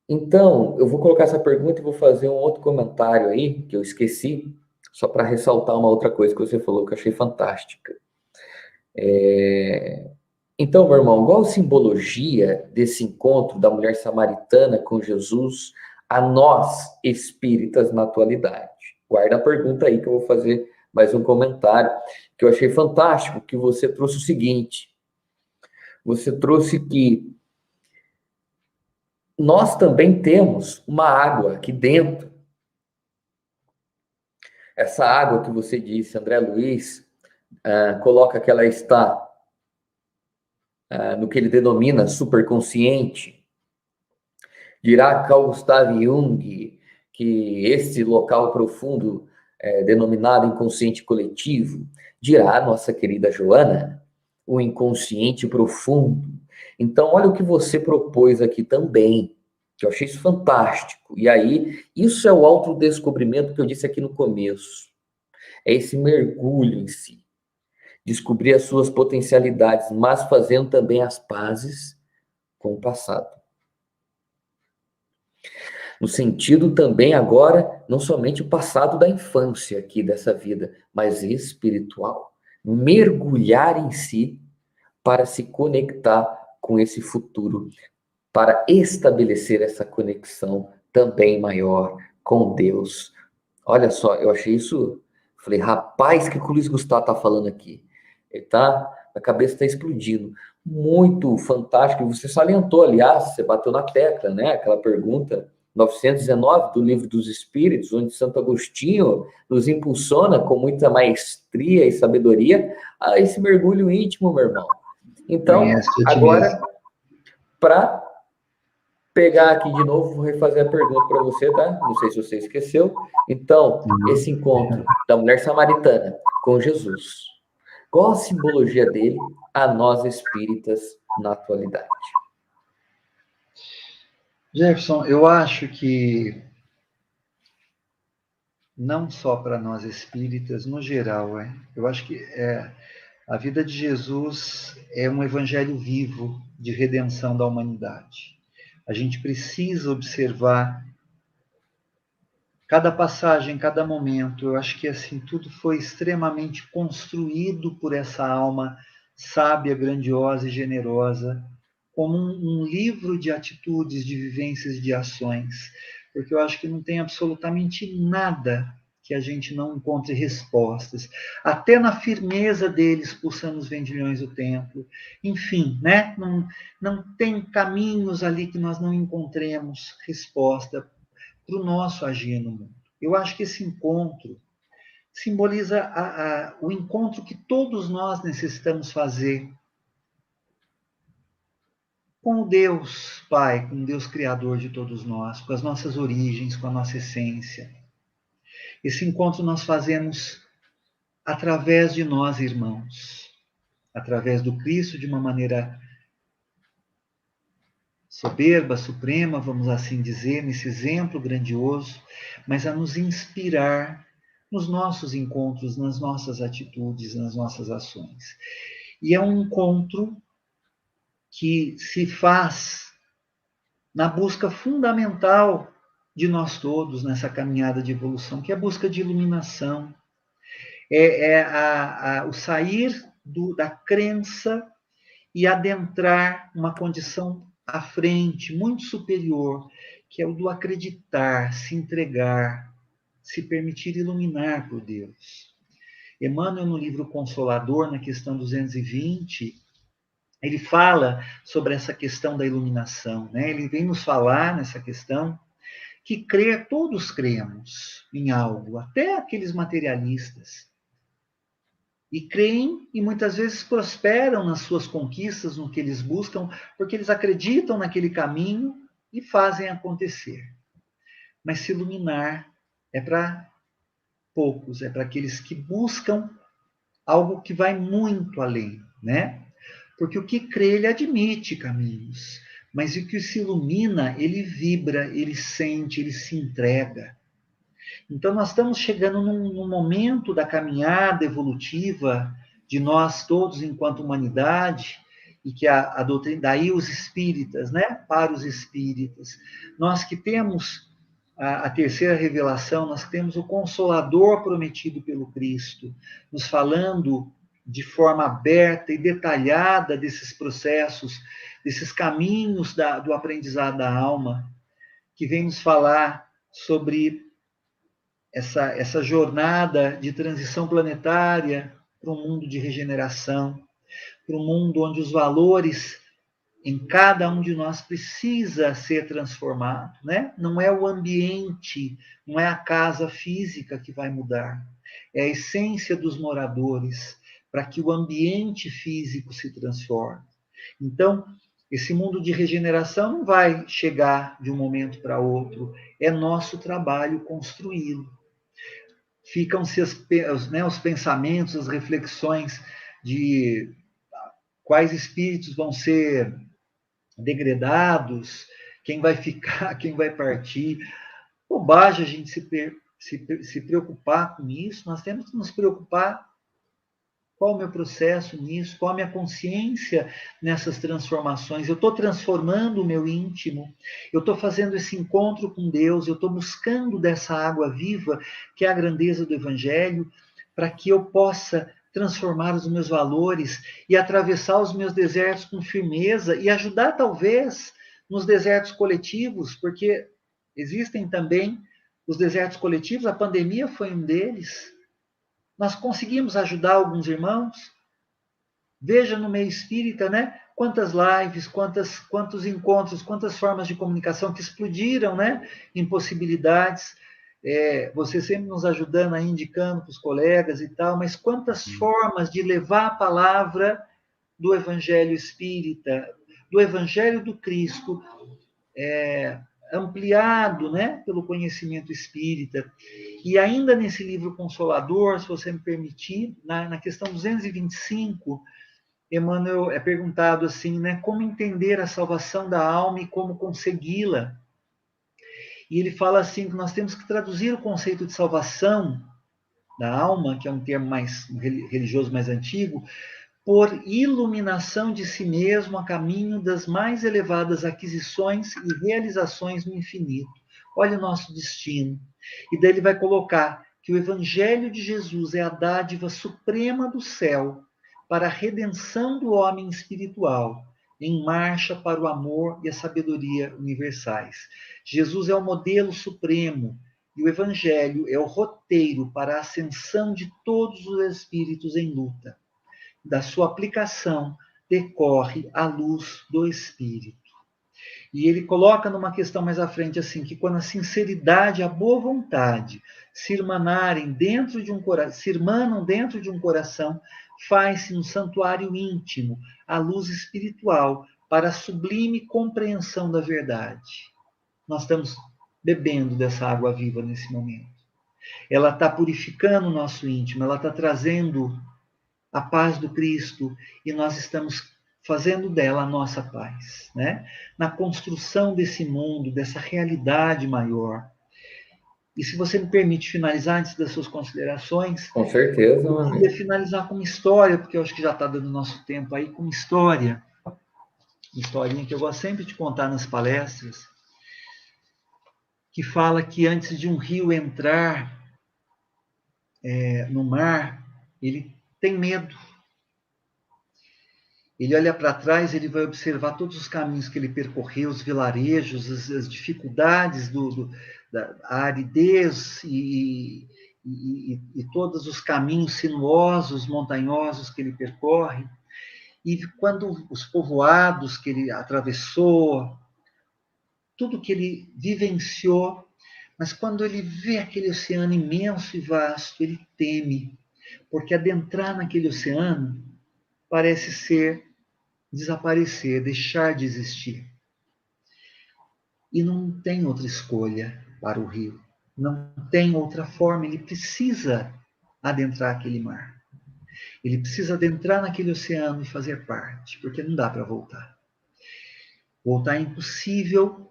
Então, eu vou colocar essa pergunta e vou fazer um outro comentário aí, que eu esqueci, só para ressaltar uma outra coisa que você falou, que eu achei fantástica. Então, meu irmão, qual a simbologia desse encontro da mulher samaritana com Jesus a nós, espíritas, na atualidade? Guarda a pergunta aí, que eu vou fazer mais um comentário, que eu achei fantástico, que você trouxe o seguinte: você trouxe que nós também temos uma água aqui dentro. Essa água que você disse, André Luiz, coloca que ela está no que ele denomina superconsciente. Dirá Carl Gustav Jung que esse local profundo, denominado inconsciente coletivo, dirá a nossa querida Joana, o inconsciente profundo. Então, olha o que você propôs aqui também, que eu achei isso fantástico. E aí, isso é o autodescobrimento que eu disse aqui no começo. É esse mergulho em si. Descobrir as suas potencialidades, mas fazendo também as pazes com o passado. No sentido também agora, não somente o passado da infância aqui dessa vida, mas espiritual. Mergulhar em si para se conectar com esse futuro, para estabelecer essa conexão também maior com Deus. Olha só, eu achei isso, falei, rapaz, o que o Luiz Gustavo está falando aqui? Ele tá, a cabeça está explodindo. Muito fantástico, você salientou, aliás, você bateu na tecla, né? Aquela pergunta 919 do Livro dos Espíritos, onde Santo Agostinho nos impulsiona com muita maestria e sabedoria a esse mergulho íntimo, meu irmão. Então, agora, para pegar aqui de novo, vou refazer a pergunta para você, tá? Não sei se você esqueceu. Então, esse encontro da mulher samaritana com Jesus, Qual a simbologia dele a nós espíritas na atualidade? Jefferson, eu acho que não só para nós espíritas, no geral, eu acho que a vida de Jesus é um evangelho vivo de redenção da humanidade. A gente precisa observar cada passagem, cada momento. Eu acho que assim tudo foi extremamente construído por essa alma sábia, grandiosa e generosa, como um livro de atitudes, de vivências, de ações. Porque eu acho que não tem absolutamente nada que a gente não encontre respostas. Até na firmeza deles, expulsando os vendilhões do templo. Enfim, né? Não tem caminhos ali que nós não encontremos resposta para o nosso agir no mundo. Eu acho que esse encontro simboliza o encontro que todos nós necessitamos fazer com o Deus Pai, com o Deus Criador de todos nós, com as nossas origens, com a nossa essência. Esse encontro nós fazemos através de nós, irmãos, através do Cristo de uma maneira soberba, suprema, vamos assim dizer, nesse exemplo grandioso, mas a nos inspirar nos nossos encontros, nas nossas atitudes, nas nossas ações. E é um encontro que se faz na busca fundamental de nós todos nessa caminhada de evolução, que é a busca de iluminação, o sair da crença e adentrar uma condição à frente, muito superior, que é o do acreditar, se entregar, se permitir iluminar por Deus. Emmanuel, no livro Consolador, na questão 220, ele fala sobre essa questão da iluminação, né? Ele vem nos falar nessa questão que crer, todos cremos em algo, até aqueles materialistas. E creem e muitas vezes prosperam nas suas conquistas, no que eles buscam, porque eles acreditam naquele caminho e fazem acontecer. Mas se iluminar é para poucos, é para aqueles que buscam algo que vai muito além, né? Porque o que crê, ele admite caminhos, mas o que se ilumina, ele vibra, ele sente, ele se entrega. Então, nós estamos chegando num momento da caminhada evolutiva de nós todos enquanto humanidade, e que a doutrina, daí os espíritas, né? Para os espíritas. Nós que temos a terceira revelação, nós temos o Consolador prometido pelo Cristo, nos falando de forma aberta e detalhada desses processos, desses caminhos do aprendizado da alma, que vem nos falar sobre essa jornada de transição planetária para um mundo de regeneração, para um mundo onde os valores em cada um de nós precisa ser transformado, né? Não é o ambiente, não é a casa física que vai mudar, é a essência dos moradores, para que o ambiente físico se transforme. Então, esse mundo de regeneração não vai chegar de um momento para outro, é nosso trabalho construí-lo. Ficam-se os pensamentos, as reflexões de quais espíritos vão ser degradados, quem vai ficar, quem vai partir. Bobagem a gente se preocupar com isso, nós temos que nos preocupar qual o meu processo nisso, qual a minha consciência nessas transformações. Eu estou transformando o meu íntimo, eu estou fazendo esse encontro com Deus, eu estou buscando dessa água viva, que é a grandeza do Evangelho, para que eu possa transformar os meus valores e atravessar os meus desertos com firmeza e ajudar, talvez, nos desertos coletivos, porque existem também os desertos coletivos, a pandemia foi um deles. Nós conseguimos ajudar alguns irmãos. Veja no meio espírita, né? Quantas lives, quantos encontros, quantas formas de comunicação que explodiram, né? Em possibilidades. Você sempre nos ajudando aí, indicando para os colegas e tal, mas quantas formas de levar a palavra do Evangelho espírita, do Evangelho do Cristo, ampliado, né, pelo conhecimento espírita. E ainda nesse livro Consolador, se você me permitir, na questão 225, Emmanuel é perguntado assim, né, como entender a salvação da alma e como consegui-la. E ele fala assim que nós temos que traduzir o conceito de salvação da alma, que é um termo mais religioso mais antigo, por iluminação de si mesmo a caminho das mais elevadas aquisições e realizações no infinito. Olha o nosso destino. E daí ele vai colocar que o Evangelho de Jesus é a dádiva suprema do céu para a redenção do homem espiritual, em marcha para o amor e a sabedoria universais. Jesus é o modelo supremo e o Evangelho é o roteiro para a ascensão de todos os espíritos em luta. Da sua aplicação decorre a luz do Espírito. E ele coloca numa questão mais à frente assim, que quando a sinceridade e a boa vontade se irmanam dentro de um coração, faz-se no santuário íntimo a luz espiritual para a sublime compreensão da verdade. Nós estamos bebendo dessa água viva nesse momento. Ela está purificando o nosso íntimo, ela está trazendo a paz do Cristo, e nós estamos fazendo dela a nossa paz, né? Na construção desse mundo, dessa realidade maior. E se você me permite finalizar antes das suas considerações... Com certeza, eu queria finalizar com uma história, porque eu acho que já está dando nosso tempo aí, com uma história. Uma historinha que eu gosto sempre de contar nas palestras, que fala que antes de um rio entrar no mar, ele tem medo. Ele olha para trás, ele vai observar todos os caminhos que ele percorreu, os vilarejos, as dificuldades da aridez e todos os caminhos sinuosos, montanhosos que ele percorre. E quando os povoados que ele atravessou, tudo que ele vivenciou, mas quando ele vê aquele oceano imenso e vasto, ele teme, porque adentrar naquele oceano parece ser desaparecer, deixar de existir. E não tem outra escolha para o rio. Não tem outra forma. Ele precisa adentrar aquele mar. Ele precisa adentrar naquele oceano e fazer parte, porque não dá para voltar. Voltar é impossível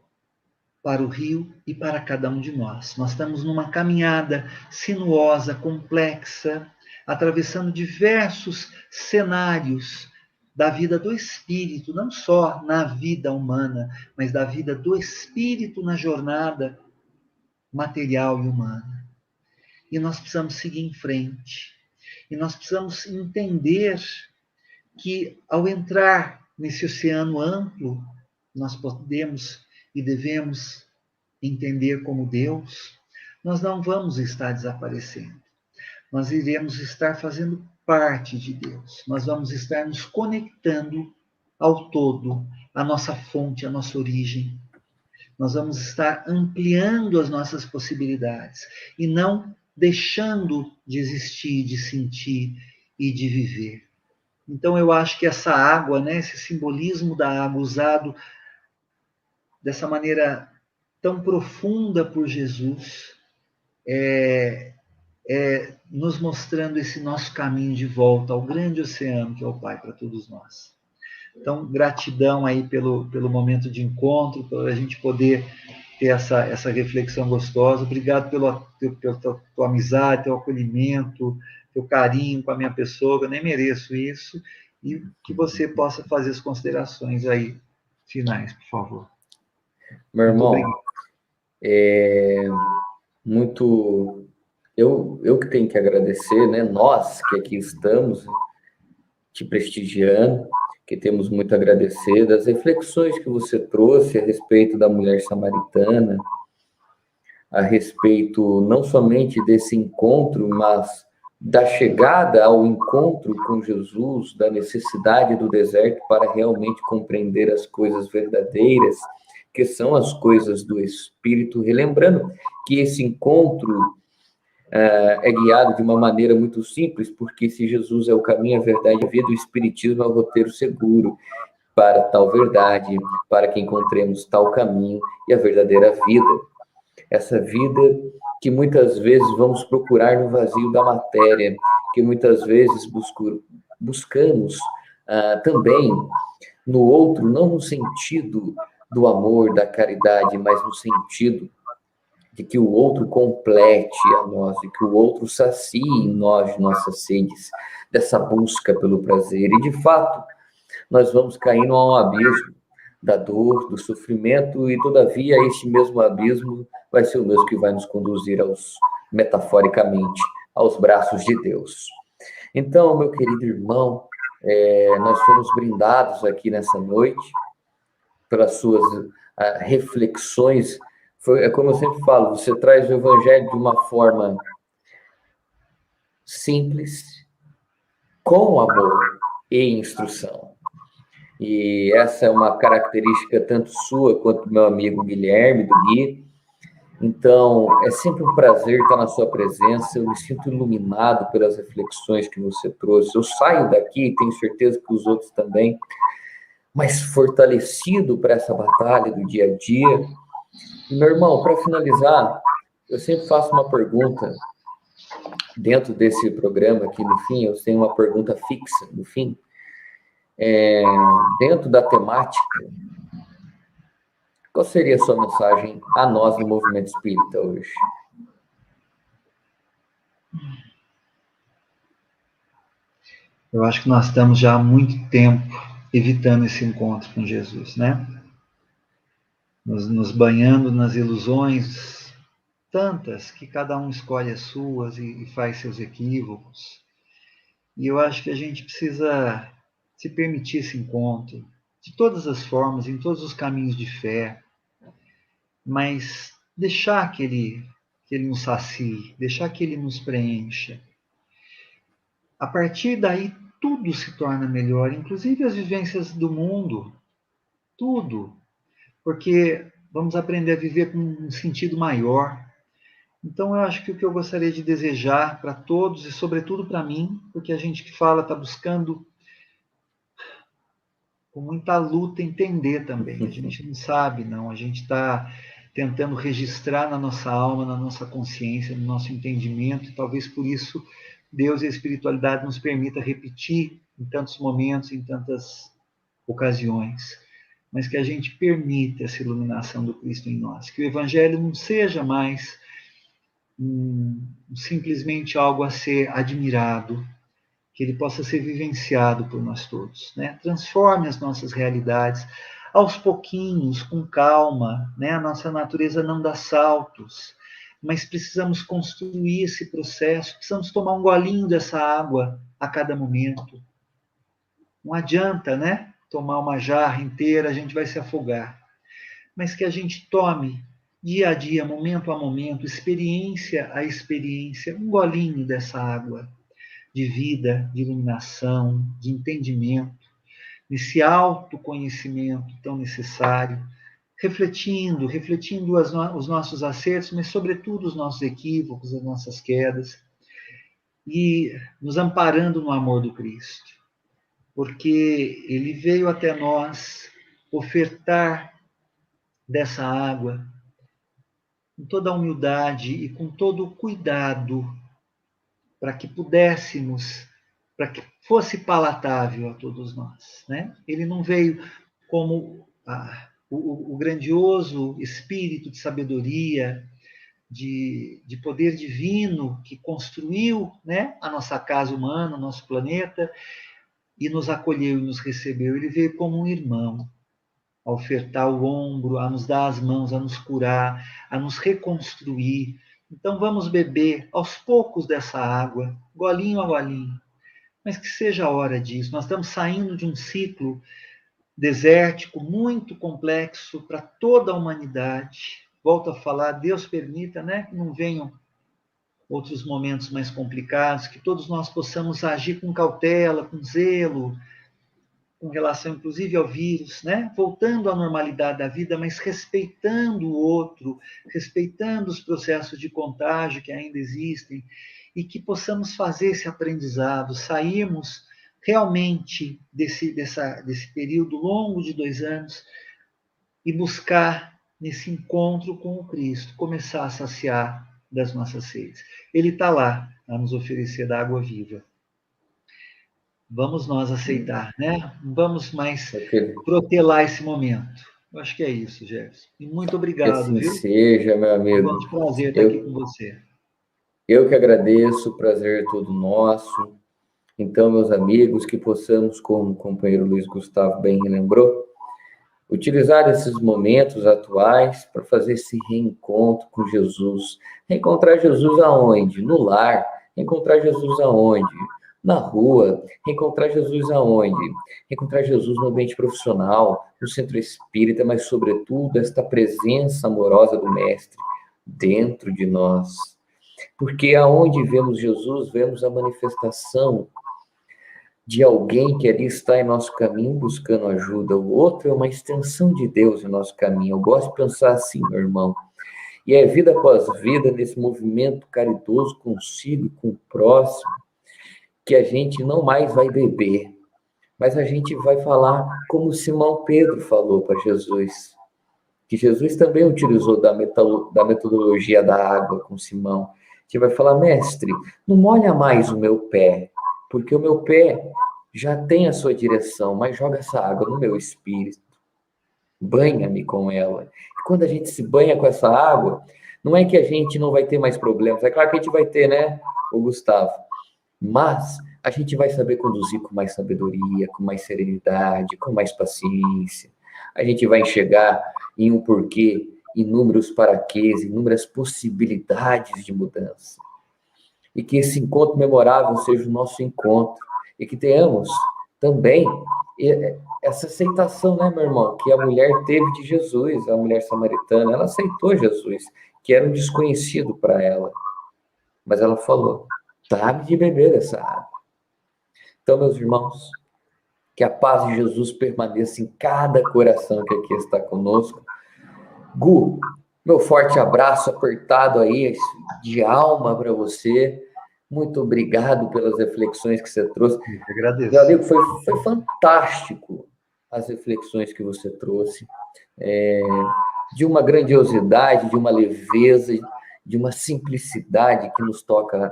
para o rio e para cada um de nós. Nós estamos numa caminhada sinuosa, complexa, atravessando diversos cenários da vida do espírito, não só na vida humana, mas da vida do espírito na jornada material e humana. E nós precisamos seguir em frente. E nós precisamos entender que, ao entrar nesse oceano amplo, nós podemos e devemos entender como Deus, nós não vamos estar desaparecendo. Nós iremos estar fazendo parte de Deus. Nós vamos estar nos conectando ao todo, à nossa fonte, à nossa origem. Nós vamos estar ampliando as nossas possibilidades e não deixando de existir, de sentir e de viver. Então, eu acho que essa água, né, esse simbolismo da água usado dessa maneira tão profunda por Jesus, nos mostrando esse nosso caminho de volta ao grande oceano que é o Pai para todos nós. Então, gratidão aí pelo momento de encontro, pela gente poder ter essa reflexão gostosa. Obrigado pela tua amizade, teu acolhimento, teu carinho com a minha pessoa. Eu nem mereço isso. E que você possa fazer as considerações aí finais, por favor. Meu irmão, eu que tenho que agradecer, né? Nós que aqui estamos te prestigiando, que temos muito a agradecer das reflexões que você trouxe a respeito da mulher samaritana, a respeito não somente desse encontro, mas da chegada ao encontro com Jesus, da necessidade do deserto para realmente compreender as coisas verdadeiras, que são as coisas do Espírito, relembrando que esse encontro é guiado de uma maneira muito simples, porque se Jesus é o caminho, a verdade e a vida, o Espiritismo é o roteiro seguro. para tal verdade, para que encontremos tal caminho e a verdadeira vida. Essa vida que muitas vezes vamos procurar no vazio da matéria, que muitas vezes buscamos também no outro, não no sentido do amor, da caridade, mas no sentido de que o outro complete a nós, de que o outro sacie em nós nossas sedes, dessa busca pelo prazer. E, de fato, nós vamos caindo a um abismo da dor, do sofrimento, e, todavia, este mesmo abismo vai ser o mesmo que vai nos conduzir metaforicamente, aos braços de Deus. Então, meu querido irmão, nós fomos brindados aqui nessa noite pelas suas reflexões. É como eu sempre falo, você traz o Evangelho de uma forma simples, com amor e instrução. E essa é uma característica tanto sua quanto do meu amigo Guilherme, do Gui. Então, é sempre um prazer estar na sua presença, eu me sinto iluminado pelas reflexões que você trouxe. Eu saio daqui, e tenho certeza que os outros também, mais fortalecido para essa batalha do dia a dia. E, meu irmão, para finalizar, eu sempre faço uma pergunta dentro desse programa aqui no fim, eu tenho uma pergunta fixa no fim. Dentro da temática, qual seria a sua mensagem a nós no movimento espírita hoje? Eu acho que nós estamos já há muito tempo evitando esse encontro com Jesus, né? Nos banhando nas ilusões tantas que cada um escolhe as suas e faz seus equívocos. E eu acho que a gente precisa se permitir esse encontro de todas as formas, em todos os caminhos de fé, mas deixar que ele nos sacie, deixar que ele nos preencha. A partir daí, tudo se torna melhor, inclusive as vivências do mundo, tudo, porque vamos aprender a viver com um sentido maior. Então, eu acho que o que eu gostaria de desejar para todos, e sobretudo para mim, porque a gente que fala está buscando com muita luta entender também. A gente não sabe, não. A gente está tentando registrar na nossa alma, na nossa consciência, no nosso entendimento, e talvez por isso Deus e a espiritualidade nos permita repetir em tantos momentos, em tantas ocasiões, mas que a gente permita essa iluminação do Cristo em nós, que o Evangelho não seja mais simplesmente algo a ser admirado, que ele possa ser vivenciado por nós todos, né? Transforme as nossas realidades aos pouquinhos, com calma, né? A nossa natureza não dá saltos, mas precisamos construir esse processo, precisamos tomar um golinho dessa água a cada momento. Não adianta, né? Tomar uma jarra inteira, a gente vai se afogar. Mas que a gente tome dia a dia, momento a momento, experiência a experiência, um golinho dessa água de vida, de iluminação, de entendimento, nesse autoconhecimento tão necessário, refletindo os nossos acertos, mas sobretudo os nossos equívocos, as nossas quedas, e nos amparando no amor do Cristo, porque ele veio até nós ofertar dessa água com toda a humildade e com todo o cuidado para que pudéssemos, para que fosse palatável a todos nós, né? Ele não veio como o grandioso espírito de sabedoria, de poder divino que construiu, né, a nossa casa humana, o nosso planeta, e nos acolheu e nos recebeu. Ele veio como um irmão, a ofertar o ombro, a nos dar as mãos, a nos curar, a nos reconstruir. Então vamos beber aos poucos dessa água, golinho a golinho, mas que seja a hora disso. Nós estamos saindo de um ciclo desértico muito complexo para toda a humanidade. Volto a falar, Deus permita, né, que não venham outros momentos mais complicados, que todos nós possamos agir com cautela, com zelo, com relação inclusive ao vírus, né? Voltando à normalidade da vida, mas respeitando o outro, respeitando os processos de contágio que ainda existem, e que possamos fazer esse aprendizado, sairmos realmente desse período longo de 2 anos e buscar nesse encontro com o Cristo, começar a saciar das nossas sedes. Ele está lá a nos oferecer da água viva. Vamos nós aceitar, né? Vamos mais protelar esse momento. Eu acho que é isso, Jefferson. E muito obrigado, que assim viu? seja, meu amigo. É um grande prazer estar aqui com você. Eu que agradeço, o prazer é todo nosso. Então, meus amigos, que possamos, como o companheiro Luiz Gustavo bem lembrou, utilizar esses momentos atuais para fazer esse reencontro com Jesus. Reencontrar Jesus aonde? No lar. Reencontrar Jesus aonde? Na rua. Reencontrar Jesus aonde? Reencontrar Jesus no ambiente profissional, no centro espírita, mas, sobretudo, esta presença amorosa do Mestre dentro de nós. Porque aonde vemos Jesus, vemos a manifestação de alguém que ali está em nosso caminho buscando ajuda. O outro é uma extensão de Deus em nosso caminho. Eu gosto de pensar assim, meu irmão. E é vida após vida, nesse movimento caridoso consigo, com o próximo, que a gente não mais vai beber, mas a gente vai falar como Simão Pedro falou para Jesus, que Jesus também utilizou da metodologia da água com Simão. A gente vai falar, mestre, não molha mais o meu pé, porque o meu pé já tem a sua direção, mas joga essa água no meu espírito. Banha-me com ela. E quando a gente se banha com essa água, não é que a gente não vai ter mais problemas. É claro que a gente vai ter, né, o Gustavo? Mas a gente vai saber conduzir com mais sabedoria, com mais serenidade, com mais paciência. A gente vai enxergar em um porquê, inúmeros paraquês, inúmeras possibilidades de mudança. E que esse encontro memorável seja o nosso encontro. E que tenhamos também essa aceitação, né, meu irmão, que a mulher teve de Jesus, a mulher samaritana, ela aceitou Jesus, que era um desconhecido para ela. Mas ela falou, dá-me de beber dessa água. Então, meus irmãos, que a paz de Jesus permaneça em cada coração que aqui está conosco. Gu, meu forte abraço apertado aí, de alma para você. Muito obrigado pelas reflexões que você trouxe. Eu agradeço. Meu amigo, foi fantástico as reflexões que você trouxe. De uma grandiosidade, de uma leveza, de uma simplicidade que nos toca,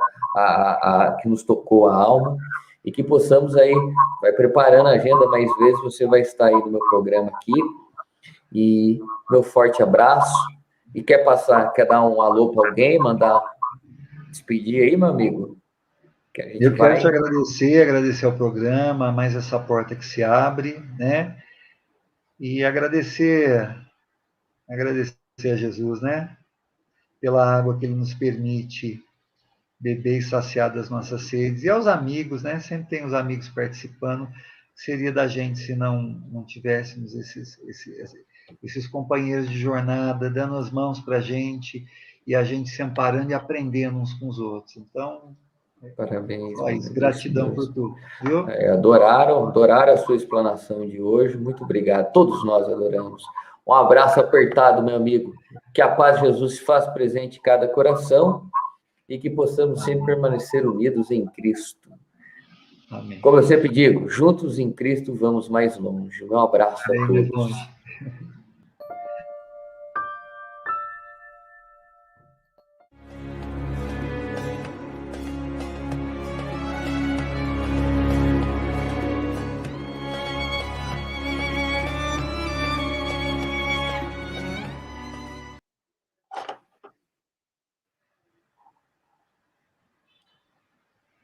que nos tocou a alma. E que possamos aí, vai preparando a agenda, mais vezes você vai estar aí no meu programa aqui. E meu forte abraço. E quer dar um alô para alguém, mandar despedir aí, meu amigo? Eu quero te agradecer ao programa, mais essa porta que se abre, né? E agradecer a Jesus, né? Pela água que ele nos permite beber e saciar das nossas sedes. E aos amigos, né? Sempre tem os amigos participando. Seria da gente se não tivéssemos esses companheiros de jornada dando as mãos para a gente e a gente se amparando e aprendendo uns com os outros. Então, parabéns. Gratidão por tudo. Viu? Adoraram a sua explanação de hoje. Muito obrigado. Todos nós adoramos. Um abraço apertado, meu amigo. Que a paz de Jesus se faça presente em cada coração e que possamos sempre permanecer unidos em Cristo. Amém. Como eu sempre digo, juntos em Cristo vamos mais longe. Um abraço a todos.